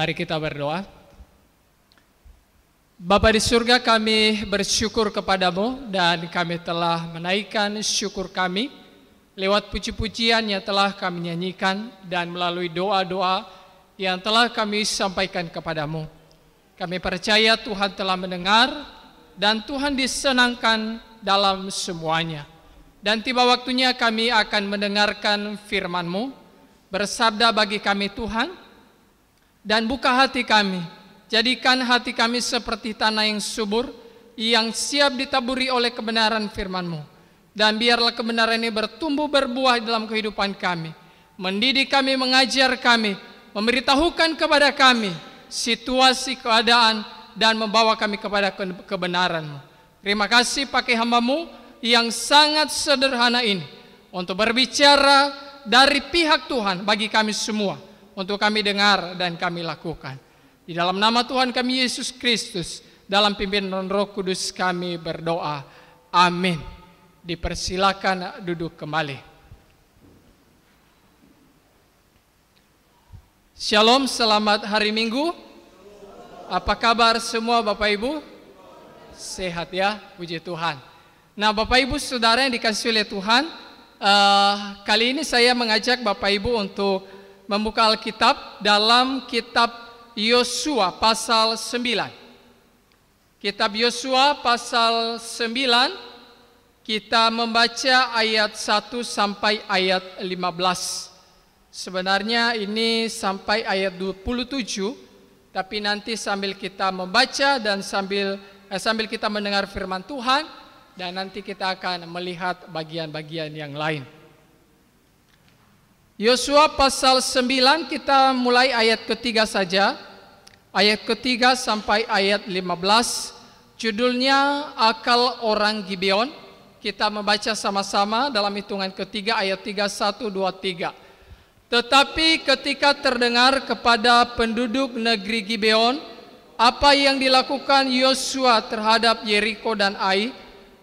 Mari kita berdoa. Bapa di surga, kami bersyukur kepadamu dan kami telah menaikkan syukur kami lewat puji-pujian yang telah kami nyanyikan dan melalui doa-doa yang telah kami sampaikan kepadamu. Kami percaya Tuhan telah mendengar dan Tuhan disenangkan dalam semuanya. Dan tiba waktunya kami akan mendengarkan firman-Mu. Bersabda bagi kami Tuhan, dan buka hati kami. Jadikan hati kami seperti tanah yang subur, yang siap ditaburi oleh kebenaran firman-Mu. Dan biarlah kebenaran ini bertumbuh berbuah dalam kehidupan kami. Mendidik kami, mengajar kami, memberitahukan kepada kami situasi keadaan dan membawa kami kepada kebenaran-Mu. Terima kasih pakai hamba-Mu yang sangat sederhana ini untuk berbicara dari pihak Tuhan bagi kami semua, untuk kami dengar dan kami lakukan. Di dalam nama Tuhan kami Yesus Kristus, dalam pimpinan Roh Kudus kami berdoa. Amin. Dipersilakan duduk kembali. Shalom, selamat hari Minggu. Apa kabar semua Bapak Ibu? Sehat ya, puji Tuhan. Nah Bapak Ibu Saudara yang dikasihi oleh Tuhan, kali ini saya mengajak Bapak Ibu untuk membuka Alkitab dalam kitab Yosua pasal 9. Kitab Yosua pasal 9, kita membaca ayat 1 sampai ayat 15. Sebenarnya ini sampai ayat 27, tapi nanti sambil kita membaca dan sambil kita mendengar firman Tuhan, dan nanti kita akan melihat bagian-bagian yang lain. Yosua pasal 9, kita mulai ayat ketiga saja. Ayat ketiga sampai ayat 15, judulnya Akal Orang Gibeon. Kita membaca sama-sama dalam hitungan ketiga ayat 3, 1, 2, 3. Tetapi ketika terdengar kepada penduduk negeri Gibeon apa yang dilakukan Yosua terhadap Yeriko dan Ai,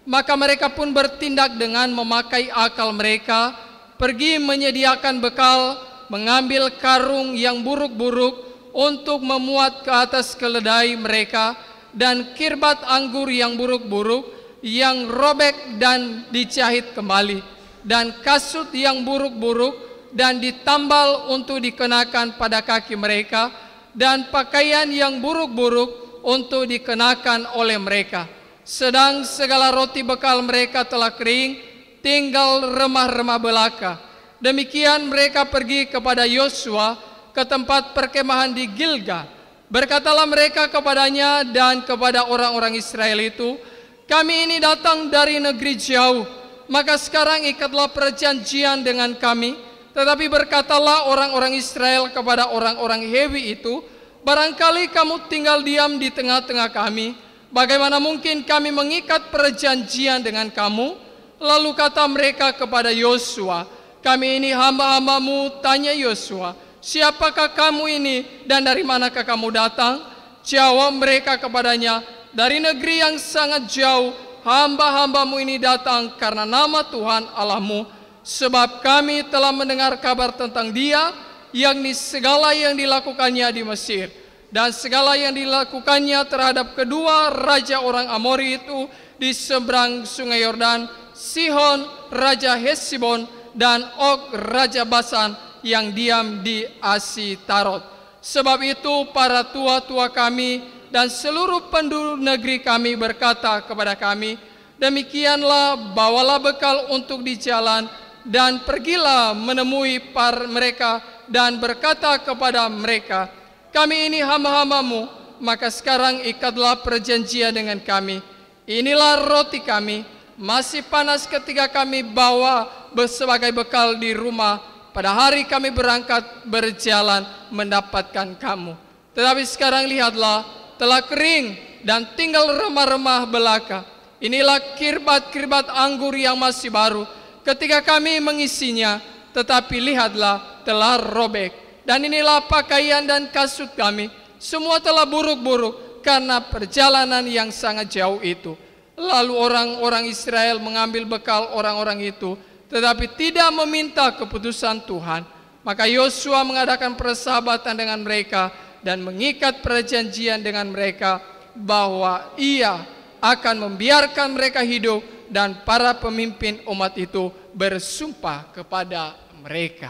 maka mereka pun bertindak dengan memakai akal mereka, pergi menyediakan bekal, mengambil karung yang buruk-buruk untuk memuat ke atas keledai mereka, dan kirbat anggur yang buruk-buruk yang robek dan dijahit kembali, dan kasut yang buruk-buruk dan ditambal untuk dikenakan pada kaki mereka, dan pakaian yang buruk-buruk untuk dikenakan oleh mereka. Sedang segala roti bekal mereka telah kering, tinggal remah-remah belaka. Demikian mereka pergi kepada Yosua ke tempat perkemahan di Gilgal. Berkatalah mereka kepadanya dan kepada orang-orang Israel itu, kami ini datang dari negeri jauh, maka sekarang ikatlah perjanjian dengan kami. Tetapi berkatalah orang-orang Israel kepada orang-orang Hewi itu, barangkali kamu tinggal diam di tengah-tengah kami, bagaimana mungkin kami mengikat perjanjian dengan kamu? Lalu kata mereka kepada Yosua, kami ini hamba-hambamu. Tanya Yosua, siapakah kamu ini dan dari manakah kamu datang? Jawab mereka kepadanya, dari negeri yang sangat jauh hamba-hambamu ini datang karena nama Tuhan Allahmu. Sebab kami telah mendengar kabar tentang dia, yakni segala yang dilakukannya di Mesir, dan segala yang dilakukannya terhadap kedua raja orang Amori itu di seberang sungai Yordan, Sihon raja Hesibon, dan Og raja Basan yang diam di Asitarot. Sebab itu para tua-tua kami dan seluruh penduduk negeri kami berkata kepada kami, demikianlah bawalah bekal untuk di jalan, dan pergilah menemui mereka dan berkata kepada mereka, kami ini hamba-hambamu, maka sekarang ikatlah perjanjian dengan kami. Inilah roti kami, masih panas ketika kami bawa sebagai bekal di rumah pada hari kami berangkat berjalan mendapatkan kamu. Tetapi sekarang lihatlah, telah kering dan tinggal remah-remah belaka. Inilah kirbat-kirbat anggur yang masih baru ketika kami mengisinya, tetapi lihatlah telah robek. Dan inilah pakaian dan kasut kami, semua telah buruk-buruk karena perjalanan yang sangat jauh itu. Lalu orang-orang Israel mengambil bekal orang-orang itu, tetapi tidak meminta keputusan Tuhan. Maka Yosua mengadakan persahabatan dengan mereka dan mengikat perjanjian dengan mereka. bahwa Ia akan membiarkan mereka hidup, dan para pemimpin umat itu bersumpah kepada mereka.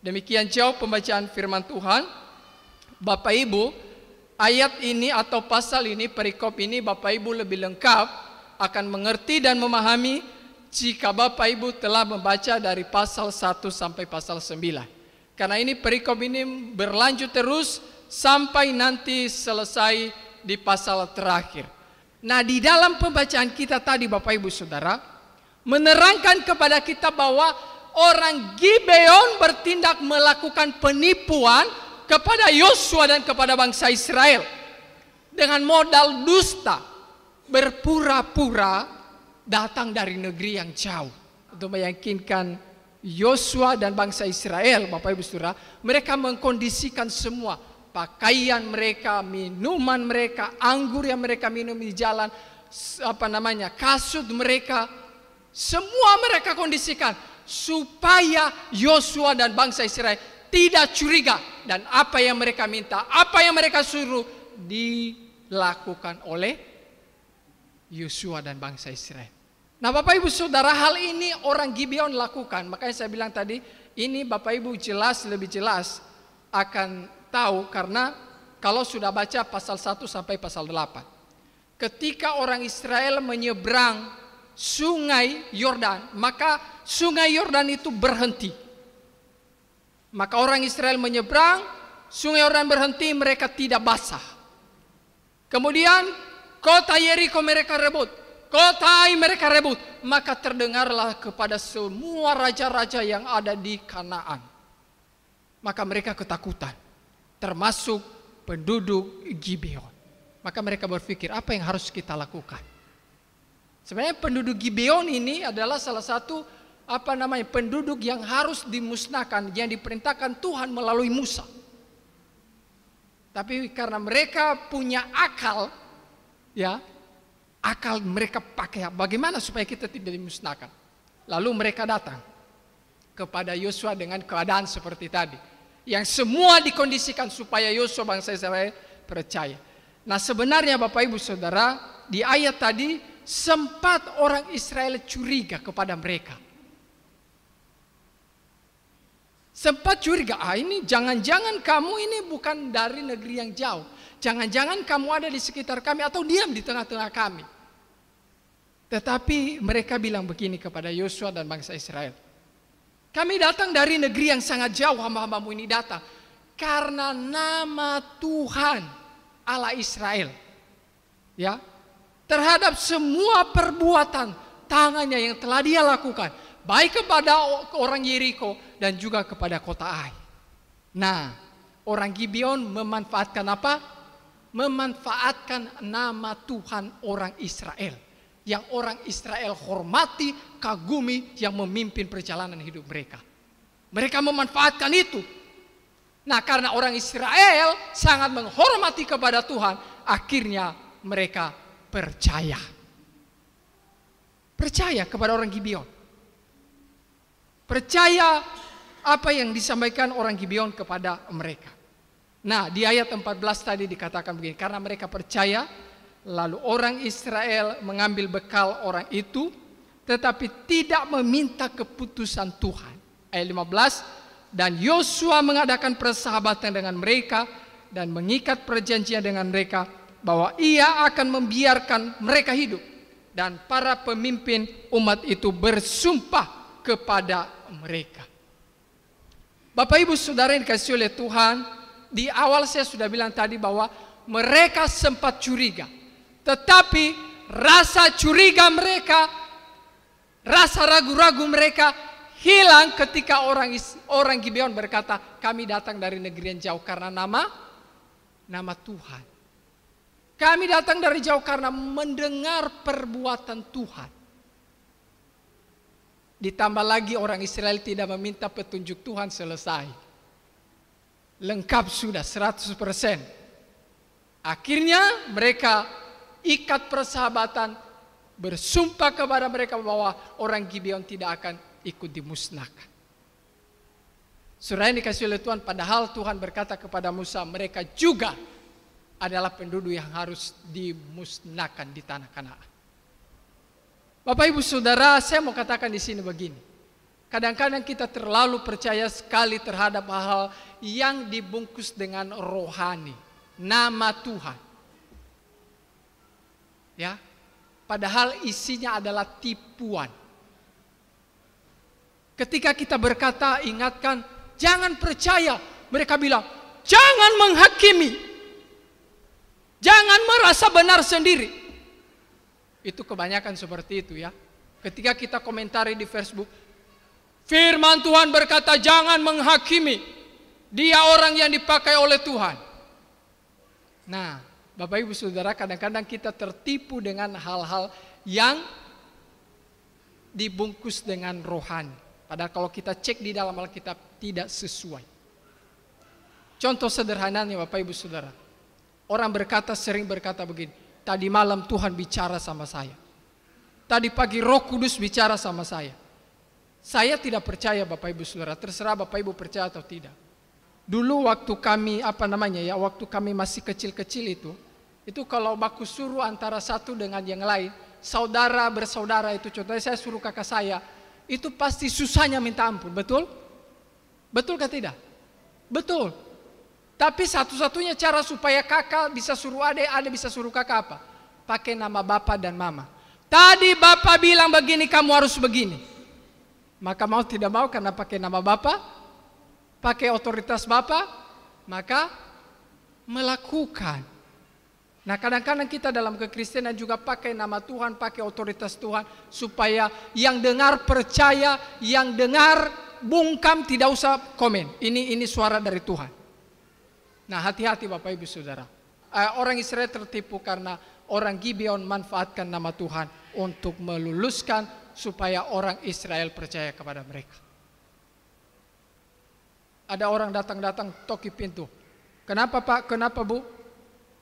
Demikian jauh pembacaan firman Tuhan. Bapak Ibu, ayat ini atau pasal ini, perikop ini, Bapak Ibu lebih lengkap akan mengerti dan memahami jika Bapak Ibu telah membaca dari pasal 1 sampai pasal 9. Karena ini perikop ini berlanjut terus sampai nanti selesai di pasal terakhir. Nah, di dalam pembacaan kita tadi Bapak Ibu Saudara menerangkan kepada kita bahwa orang Gibeon bertindak melakukan penipuan kepada Yosua dan kepada bangsa Israel dengan modal dusta, berpura-pura datang dari negeri yang jauh untuk meyakinkan Yosua dan bangsa Israel. Bapak Ibu Saudara, mereka mengkondisikan semua pakaian mereka, minuman mereka, anggur yang mereka minum di jalan, kasut mereka, semua mereka kondisikan supaya Yosua dan bangsa Israel tidak curiga, dan apa yang mereka minta, apa yang mereka suruh dilakukan oleh Yosua dan bangsa Israel. Nah, Bapak Ibu Saudara, hal ini orang Gibeon lakukan. Makanya saya bilang tadi, ini Bapak Ibu lebih jelas akan tahu, karena kalau sudah baca pasal 1 sampai pasal 8. Ketika orang Israel menyeberang sungai Yordan, maka sungai Yordan itu berhenti. Maka orang Israel menyeberang, sungai Yordan berhenti, mereka tidak basah. Kemudian kota Yeriko mereka rebut, kota Ai mereka rebut. Maka terdengarlah kepada semua raja-raja yang ada di Kanaan. Maka mereka ketakutan, termasuk penduduk Gibeon. Maka mereka berpikir, apa yang harus kita lakukan? Sebenarnya penduduk Gibeon ini adalah salah satu penduduk yang harus dimusnahkan, yang diperintahkan Tuhan melalui Musa. Tapi karena mereka punya akal, akal mereka pakai bagaimana supaya kita tidak dimusnahkan. Lalu mereka datang kepada Yosua dengan keadaan seperti tadi, yang semua dikondisikan supaya Yosua bangsa Israel percaya. Nah, sebenarnya Bapak Ibu Saudara, di ayat tadi sempat orang Israel curiga kepada mereka. Sempat curiga, ini jangan-jangan kamu ini bukan dari negeri yang jauh. Jangan-jangan kamu ada di sekitar kami atau diam di tengah-tengah kami. Tetapi mereka bilang begini kepada Yosua dan bangsa Israel. Kami datang dari negeri yang sangat jauh, hamba-hambamu ini datang karena nama Tuhan Allah Israel, terhadap semua perbuatan tangannya yang telah dia lakukan, baik kepada orang Yeriko dan juga kepada kota Ai. Nah, orang Gibeon memanfaatkan apa? Memanfaatkan nama Tuhan orang Israel, yang orang Israel hormati, kagumi, yang memimpin perjalanan hidup mereka. Mereka memanfaatkan itu. Nah, karena orang Israel sangat menghormati kepada Tuhan, akhirnya mereka percaya. Percaya kepada orang Gibeon. Percaya apa yang disampaikan orang Gibeon kepada mereka. Nah, di ayat 14 tadi dikatakan begini, karena mereka percaya, lalu orang Israel mengambil bekal orang itu, tetapi tidak meminta keputusan Tuhan. Ayat 15, dan Yosua mengadakan persahabatan dengan mereka dan mengikat perjanjian dengan mereka bahwa ia akan membiarkan mereka hidup. Dan para pemimpin umat itu bersumpah kepada mereka. Bapak Ibu Saudara yang dikasihi oleh Tuhan, di awal saya sudah bilang tadi bahwa mereka sempat curiga. Tetapi rasa curiga mereka, rasa ragu-ragu mereka hilang ketika orang Gibeon berkata, kami datang dari negeri yang jauh karena nama Tuhan. Kami datang dari jauh karena mendengar perbuatan Tuhan. Ditambah lagi orang Israel tidak meminta petunjuk Tuhan, selesai. Lengkap sudah 100%. Akhirnya mereka ikat persahabatan, bersumpah kepada mereka bahwa orang Gibeon tidak akan ikut dimusnahkan. Saudara yang dikasihi oleh Tuhan, padahal Tuhan berkata kepada Musa, mereka juga adalah penduduk yang harus dimusnahkan di tanah Kanaan. Bapak Ibu Saudara, saya mau katakan di sini begini. Kadang-kadang kita terlalu percaya sekali terhadap hal-hal yang dibungkus dengan rohani, nama Tuhan. Ya, padahal isinya adalah tipuan. Ketika kita berkata, ingatkan, jangan percaya. Mereka bilang, jangan menghakimi. Jangan merasa benar sendiri. Itu kebanyakan seperti itu ya. Ketika kita komentari di Facebook, firman Tuhan berkata jangan menghakimi. Dia orang yang dipakai oleh Tuhan. Nah, Bapak Ibu Saudara, kadang-kadang kita tertipu dengan hal-hal yang dibungkus dengan rohani. Padahal kalau kita cek di dalam Alkitab tidak sesuai. Contoh sederhananya Bapak Ibu Saudara. Orang sering berkata begini. Tadi malam Tuhan bicara sama saya. Tadi pagi Roh Kudus bicara sama saya. Saya tidak percaya Bapak Ibu Saudara. Terserah Bapak Ibu percaya atau tidak. Dulu waktu kami waktu kami masih kecil-kecil itu kalau baku suruh antara satu dengan yang lain, saudara bersaudara itu, contohnya saya suruh kakak saya, itu pasti susahnya minta ampun, betul? Betul kah tidak? Betul. Tapi satu-satunya cara supaya kakak bisa suruh adik bisa suruh kakak apa? Pakai nama bapak dan mama. Tadi bapak bilang begini, kamu harus begini. Maka mau tidak mau karena pakai nama bapak, pakai otoritas bapak, maka melakukan. Nah kadang-kadang kita dalam kekristenan juga pakai nama Tuhan, pakai otoritas Tuhan, supaya yang dengar percaya, yang dengar bungkam tidak usah komen. Ini suara dari Tuhan. Nah hati-hati Bapak Ibu Saudara. Orang Israel tertipu karena orang Gibeon manfaatkan nama Tuhan untuk meluluskan supaya orang Israel percaya kepada mereka. Ada orang datang toki pintu. Kenapa Pak? Kenapa Bu?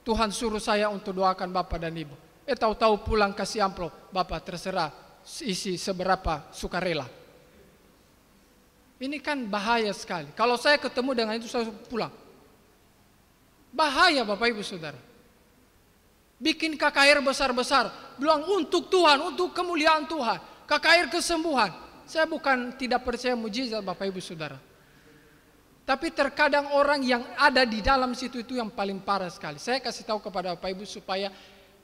Tuhan suruh saya untuk doakan Bapak dan Ibu. Tahu-tahu pulang kasih amplop. Bapak terserah isi seberapa sukarela. Ini kan bahaya sekali. Kalau saya ketemu dengan itu saya pulang. Bahaya Bapak Ibu Saudara. Bikin KKR besar-besar. Bilang untuk Tuhan, untuk kemuliaan Tuhan. KKR kesembuhan. Saya bukan tidak percaya mujizat Bapak Ibu Saudara. Tapi terkadang orang yang ada di dalam situ itu yang paling parah sekali. Saya kasih tahu kepada Bapak Ibu supaya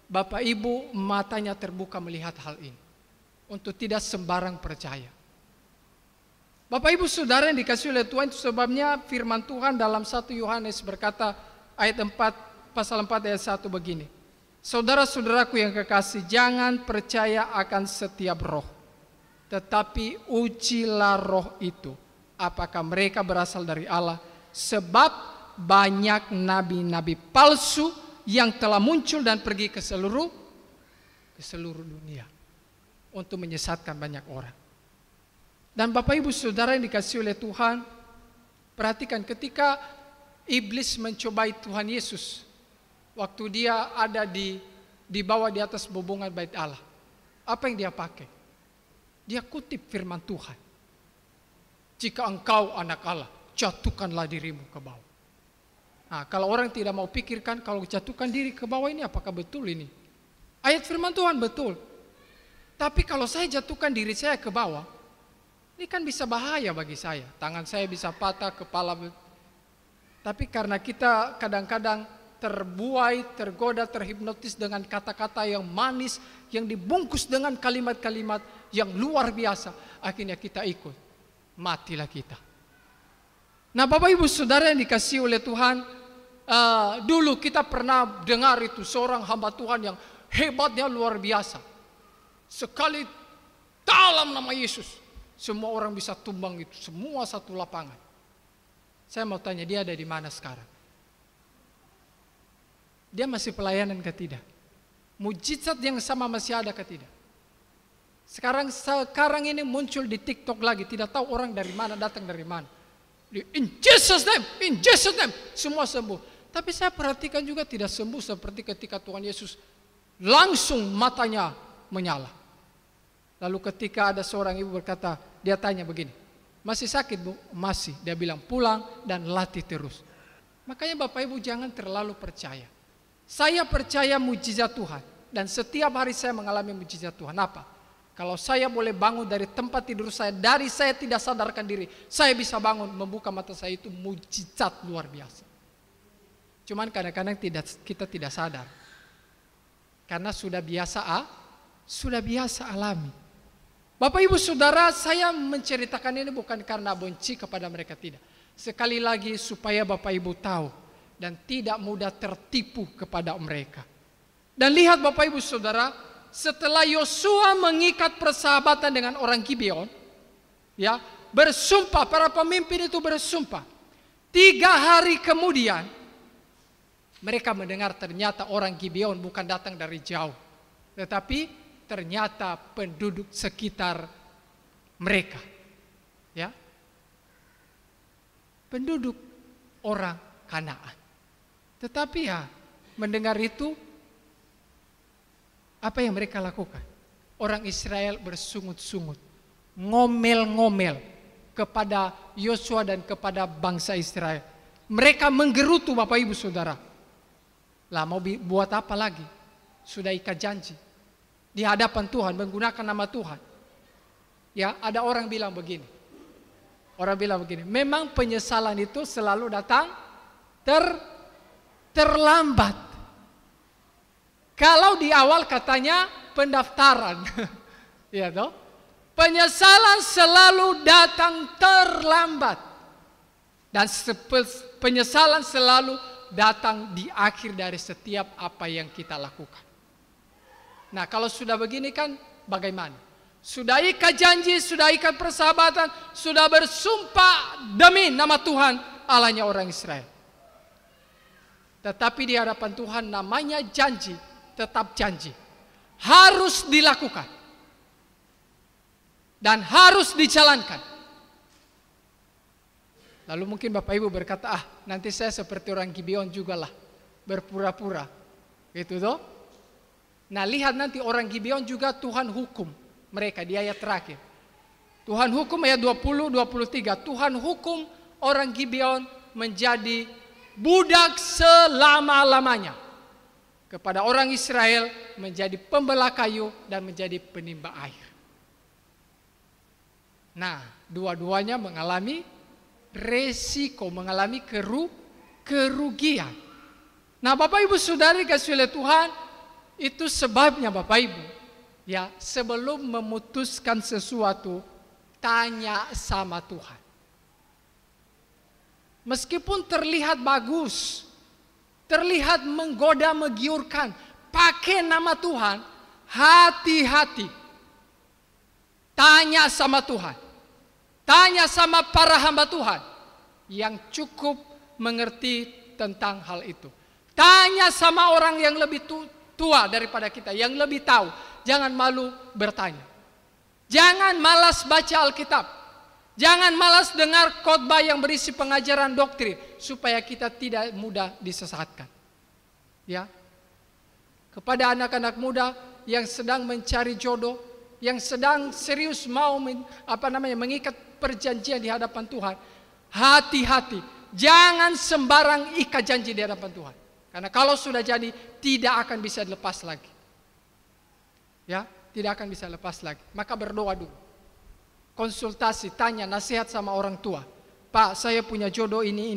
Bapak Ibu matanya terbuka melihat hal ini. Untuk tidak sembarang percaya. Bapak Ibu Saudara yang dikasih oleh Tuhan, itu sebabnya firman Tuhan dalam 1 Yohanes berkata, ayat 4, pasal 4 ayat 1 begini. Saudara-saudaraku yang kekasih, jangan percaya akan setiap roh. Tetapi ujilah roh itu. Apakah mereka berasal dari Allah? Sebab banyak nabi-nabi palsu yang telah muncul dan pergi ke seluruh dunia. Untuk menyesatkan banyak orang. Dan Bapak Ibu Saudara yang dikasih oleh Tuhan, perhatikan ketika iblis mencobai Tuhan Yesus waktu dia ada di bawah di atas bubungan bait Allah. Apa yang dia pakai? Dia kutip firman Tuhan. Jika engkau anak Allah, jatuhkanlah dirimu ke bawah. Nah, kalau orang tidak mau pikirkan kalau jatuhkan diri ke bawah ini apakah betul ini? Ayat firman Tuhan betul. Tapi kalau saya jatuhkan diri saya ke bawah, ini kan bisa bahaya bagi saya. Tangan saya bisa patah, kepala. Tapi karena kita kadang-kadang terbuai, tergoda, terhipnotis dengan kata-kata yang manis, yang dibungkus dengan kalimat-kalimat yang luar biasa, akhirnya kita ikut, matilah kita. Nah Bapak Ibu Saudara yang dikasihi oleh Tuhan, dulu kita pernah dengar itu seorang hamba Tuhan yang hebatnya luar biasa. Sekali dalam nama Yesus, semua orang bisa tumbang itu, semua satu lapangan. Saya mau tanya, dia ada di mana sekarang? Dia masih pelayanan ke tidak? Mujizat yang sama masih ada ke tidak? Sekarang ini muncul di TikTok lagi, tidak tahu orang dari mana, datang dari mana. In Jesus name, semua sembuh. Tapi saya perhatikan juga tidak sembuh seperti ketika Tuhan Yesus langsung matanya menyala. Lalu ketika ada seorang ibu berkata, dia tanya begini, masih sakit Bu? Masih. Dia bilang pulang dan latih terus. Makanya Bapak Ibu jangan terlalu percaya. Saya percaya mujizat Tuhan. Dan setiap hari saya mengalami mujizat Tuhan. Apa? Kalau saya boleh bangun dari tempat tidur saya, dari saya tidak sadarkan diri, saya bisa bangun, membuka mata saya, itu mujizat luar biasa. Cuman kadang-kadang kita tidak sadar. Karena sudah biasa alami. Bapak Ibu Saudara, saya menceritakan ini bukan karena benci kepada mereka, tidak. Sekali lagi supaya Bapak Ibu tahu dan tidak mudah tertipu kepada mereka. Dan lihat Bapak Ibu Saudara, setelah Yosua mengikat persahabatan dengan orang Gibeon, ya, bersumpah, para pemimpin itu bersumpah. 3 hari kemudian mereka mendengar ternyata orang Gibeon bukan datang dari jauh, tetapi ternyata penduduk sekitar mereka, ya, penduduk orang Kanaan. Tetapi ya, mendengar itu, apa yang mereka lakukan? Orang Israel bersungut-sungut, ngomel-ngomel kepada Yosua dan kepada bangsa Israel. Mereka menggerutu Bapak Ibu Saudara. Lah mau buat apa lagi? Sudah ikat janji di hadapan Tuhan, menggunakan nama Tuhan. Ya, ada orang bilang begini. Memang penyesalan itu selalu datang terlambat. Kalau di awal katanya pendaftaran, ya toh, penyesalan selalu datang terlambat, dan penyesalan selalu datang di akhir dari setiap apa yang kita lakukan. Nah, kalau sudah begini kan bagaimana? Sudah ikat janji, sudah ikat persahabatan, sudah bersumpah demi nama Tuhan Allahnya orang Israel. Tetapi di hadapan Tuhan namanya janji, tetap janji. Harus dilakukan. Dan harus dijalankan. Lalu mungkin Bapak Ibu berkata, nanti saya seperti orang Gibeon juga lah, berpura-pura. Gitu toh. Nah, lihat nanti orang Gibeon juga Tuhan hukum mereka di ayat terakhir. Tuhan hukum ayat 20-23. Tuhan hukum orang Gibeon menjadi budak selama-lamanya. Kepada orang Israel menjadi pembelah kayu dan menjadi penimba air. Nah, dua-duanya mengalami resiko, mengalami kerugian. Nah, Bapak Ibu Saudari kasih oleh Tuhan, itu sebabnya Bapak Ibu, ya, sebelum memutuskan sesuatu, tanya sama Tuhan. Meskipun terlihat bagus, terlihat menggoda, menggiurkan, pakai nama Tuhan, hati-hati. Tanya sama Tuhan. Tanya sama para hamba Tuhan yang cukup mengerti tentang hal itu. Tanya sama orang yang lebih tua daripada kita, yang lebih tahu. Jangan malu bertanya. Jangan malas baca Alkitab. Jangan malas dengar khotbah yang berisi pengajaran doktrin supaya kita tidak mudah disesatkan. Ya. Kepada anak-anak muda yang sedang mencari jodoh, yang sedang serius mau mengikat perjanjian di hadapan Tuhan, hati-hati. Jangan sembarang ikat janji di hadapan Tuhan. Karena kalau sudah jadi tidak akan bisa dilepas lagi. Ya, tidak akan bisa lepas lagi. Maka berdoa dulu. Konsultasi, tanya, nasihat sama orang tua. Pak, saya punya jodoh ini.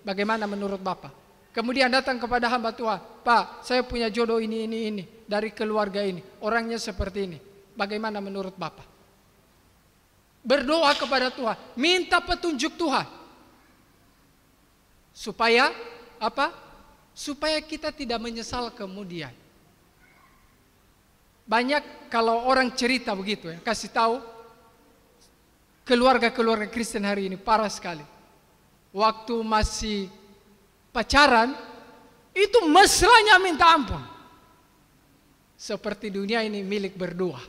Bagaimana menurut Bapak? Kemudian datang kepada hamba Tuhan. Pak, saya punya jodoh ini. Dari keluarga ini. Orangnya seperti ini. Bagaimana menurut Bapak? Berdoa kepada Tuhan. Minta petunjuk Tuhan. Supaya apa? Supaya kita tidak menyesal kemudian. Banyak kalau orang cerita begitu ya. Kasih tahu. Keluarga-keluarga Kristen hari ini parah sekali. Waktu masih pacaran, itu mesranya minta ampun. Seperti dunia ini milik berdua.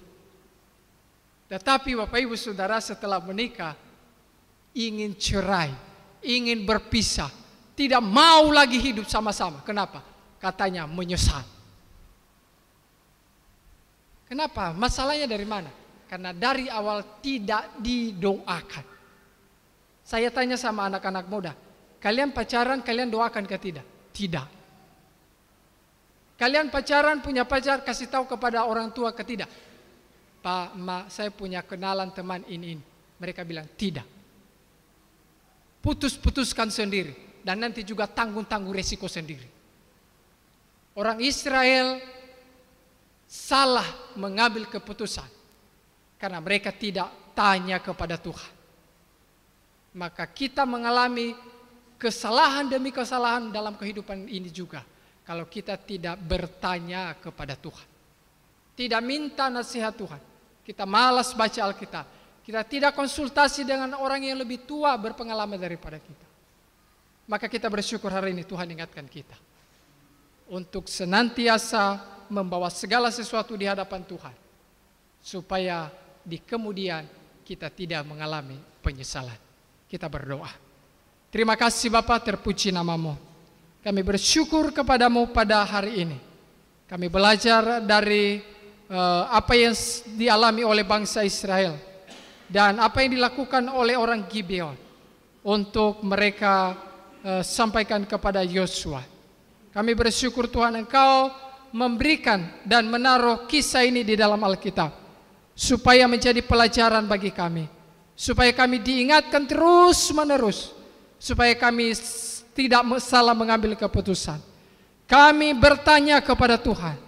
Tetapi Bapak Ibu Saudara setelah menikah, ingin cerai, ingin berpisah, tidak mau lagi hidup sama-sama. Kenapa? Katanya menyesal. Kenapa? Masalahnya dari mana? Karena dari awal tidak didoakan. Saya tanya sama anak-anak muda, kalian pacaran, kalian doakan ke tidak? Tidak. Kalian pacaran, punya pacar, kasih tahu kepada orang tua ke tidak? Pak, Ma, saya punya kenalan teman ini. Mereka bilang tidak. Putuskan sendiri. Dan nanti juga tanggung resiko sendiri. Orang Israel salah mengambil keputusan. Karena mereka tidak tanya kepada Tuhan. Maka kita mengalami kesalahan demi kesalahan dalam kehidupan ini juga. Kalau kita tidak bertanya kepada Tuhan. Tidak minta nasihat Tuhan. Kita malas baca Alkitab. Kita tidak konsultasi dengan orang yang lebih tua berpengalaman daripada kita. Maka kita bersyukur hari ini Tuhan ingatkan kita. Untuk senantiasa membawa segala sesuatu di hadapan Tuhan. Supaya di kemudian kita tidak mengalami penyesalan. Kita berdoa. Terima kasih Bapa, terpuji namamu. Kami bersyukur kepadamu pada hari ini. Kami belajar dari apa yang dialami oleh bangsa Israel. Dan apa yang dilakukan oleh orang Gibeon. Untuk mereka sampaikan kepada Yosua. Kami bersyukur Tuhan Engkau memberikan dan menaruh kisah ini di dalam Alkitab. Supaya menjadi pelajaran bagi kami. Supaya kami diingatkan terus menerus. Supaya kami tidak salah mengambil keputusan. Kami bertanya kepada Tuhan.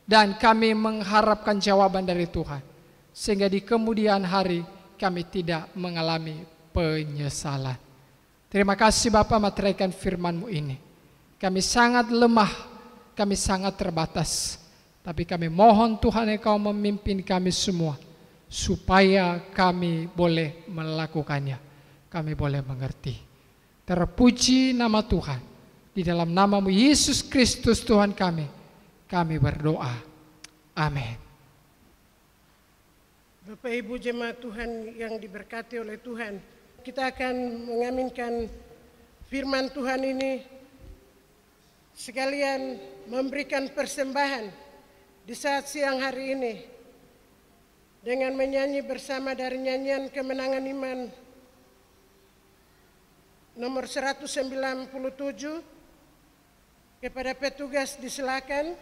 Dan kami mengharapkan jawaban dari Tuhan. Sehingga di kemudian hari kami tidak mengalami penyesalan. Terima kasih Bapa materaikan firman-Mu ini. Kami sangat lemah. Kami sangat terbatas. Tapi kami mohon Tuhan Engkau memimpin kami semua. Supaya kami boleh melakukannya. Kami boleh mengerti. Terpuji nama Tuhan. Di dalam nama-Mu Yesus Kristus Tuhan kami berdoa. Amin. Bapak Ibu jemaat Tuhan yang diberkati oleh Tuhan. Kita akan mengaminkan firman Tuhan ini. Sekalian memberikan persembahan di saat siang hari ini. Dengan menyanyi bersama dari nyanyian Kemenangan Iman nomor 197, kepada petugas disilakan.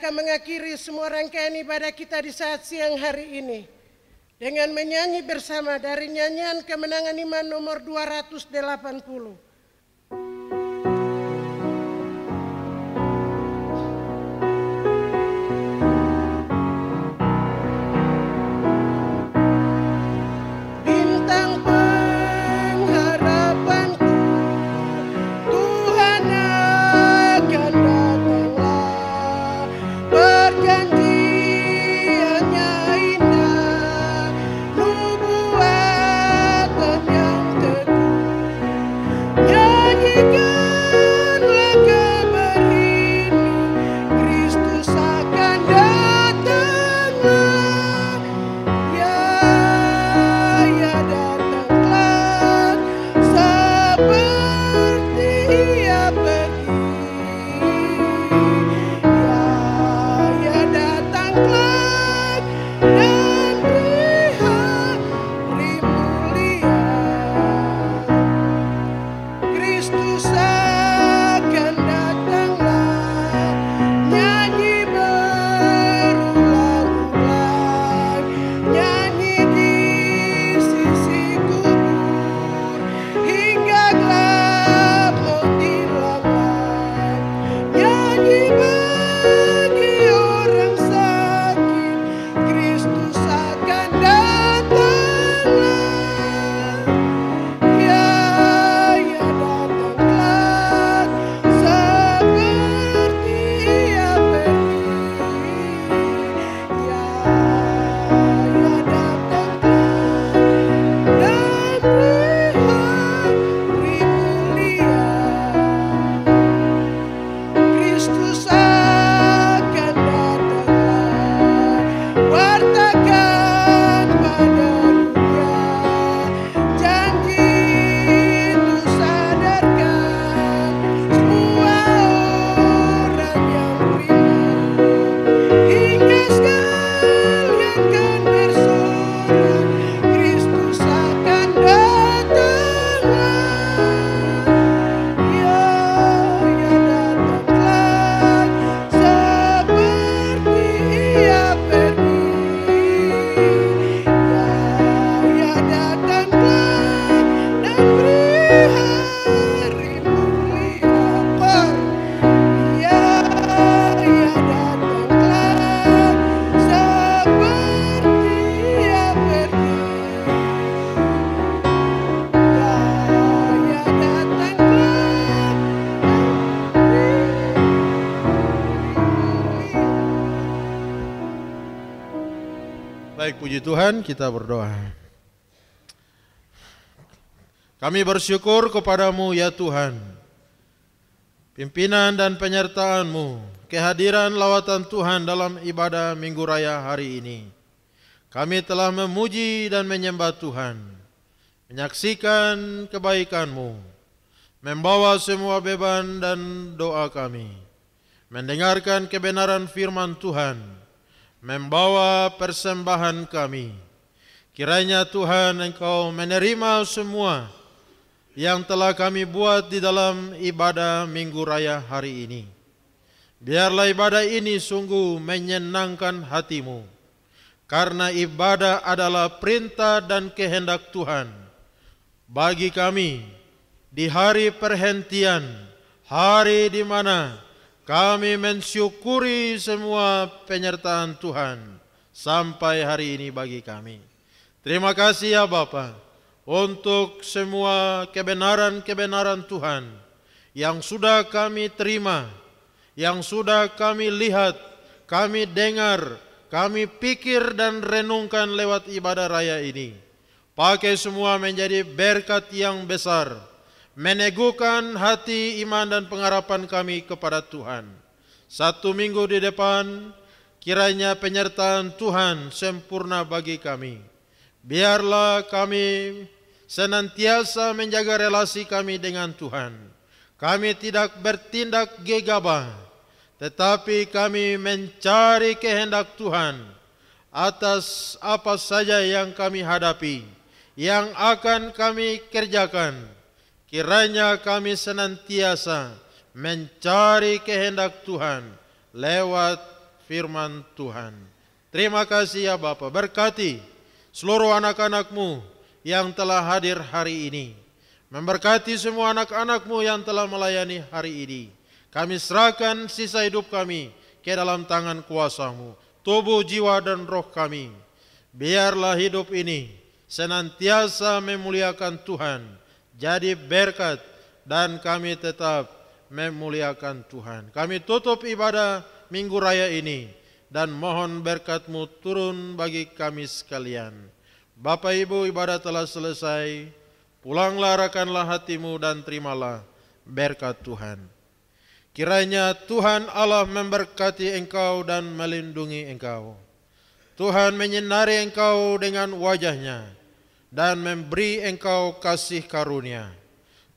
akan mengakhiri semua rangkaian ibadah kita di saat siang hari ini dengan menyanyi bersama dari nyanyian Kemenangan Iman nomor 280. Baik, puji Tuhan, kita berdoa. Kami bersyukur kepadamu ya Tuhan, pimpinan dan penyertaan-Mu, kehadiran lawatan Tuhan dalam ibadah Minggu Raya hari ini. Kami telah memuji dan menyembah Tuhan, menyaksikan kebaikan-Mu, membawa semua beban dan doa kami, mendengarkan kebenaran firman Tuhan, membawa persembahan kami. Kiranya Tuhan Engkau menerima semua yang telah kami buat di dalam ibadah Minggu Raya hari ini. Biarlah ibadah ini sungguh menyenangkan hati-Mu, karena ibadah adalah perintah dan kehendak Tuhan bagi kami di hari perhentian, hari di mana kami mensyukuri semua penyertaan Tuhan sampai hari ini bagi kami. Terima kasih ya Bapa untuk semua kebenaran-kebenaran Tuhan yang sudah kami terima, yang sudah kami lihat, kami dengar, kami pikir dan renungkan lewat ibadah raya ini. Pakai semua menjadi berkat yang besar, meneguhkan hati iman dan pengharapan kami kepada Tuhan. Satu minggu di depan, kiranya penyertaan Tuhan sempurna bagi kami. Biarlah kami senantiasa menjaga relasi kami dengan Tuhan. Kami tidak bertindak gegabah, tetapi kami mencari kehendak Tuhan atas apa saja yang kami hadapi, yang akan kami kerjakan. Kiranya kami senantiasa mencari kehendak Tuhan lewat firman Tuhan. Terima kasih ya Bapa, berkati seluruh anak-anak-Mu yang telah hadir hari ini. Memberkati semua anak-anak-Mu yang telah melayani hari ini. Kami serahkan sisa hidup kami ke dalam tangan kuasa-Mu, tubuh, jiwa, dan roh kami. Biarlah hidup ini senantiasa memuliakan Tuhan, jadi berkat, dan kami tetap memuliakan Tuhan. Kami tutup ibadah Minggu Raya ini dan mohon berkat-Mu turun bagi kami sekalian. Bapak Ibu, ibadah telah selesai. Pulanglah, arahkanlah hatimu dan terimalah berkat Tuhan. Kiranya Tuhan Allah memberkati engkau dan melindungi engkau. Tuhan menyinari engkau dengan wajah-Nya dan memberi engkau kasih karunia.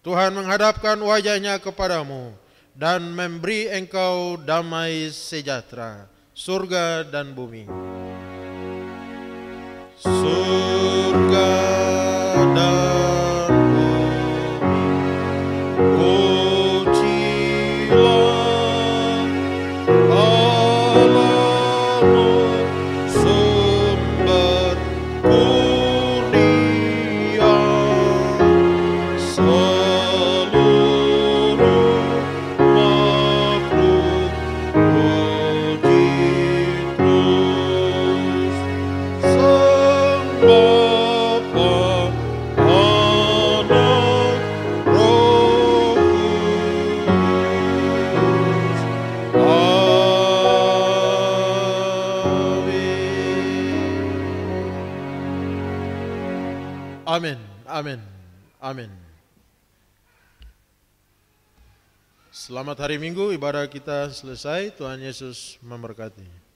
Tuhan menghadapkan wajah-Nya kepadamu dan memberi engkau damai sejahtera, surga dan bumi. Surga dan bumi, pujilah Allah-Mu, sumber kurnia. Amin, amin, amin. Selamat hari Minggu, ibadah kita selesai. Tuhan Yesus memberkati.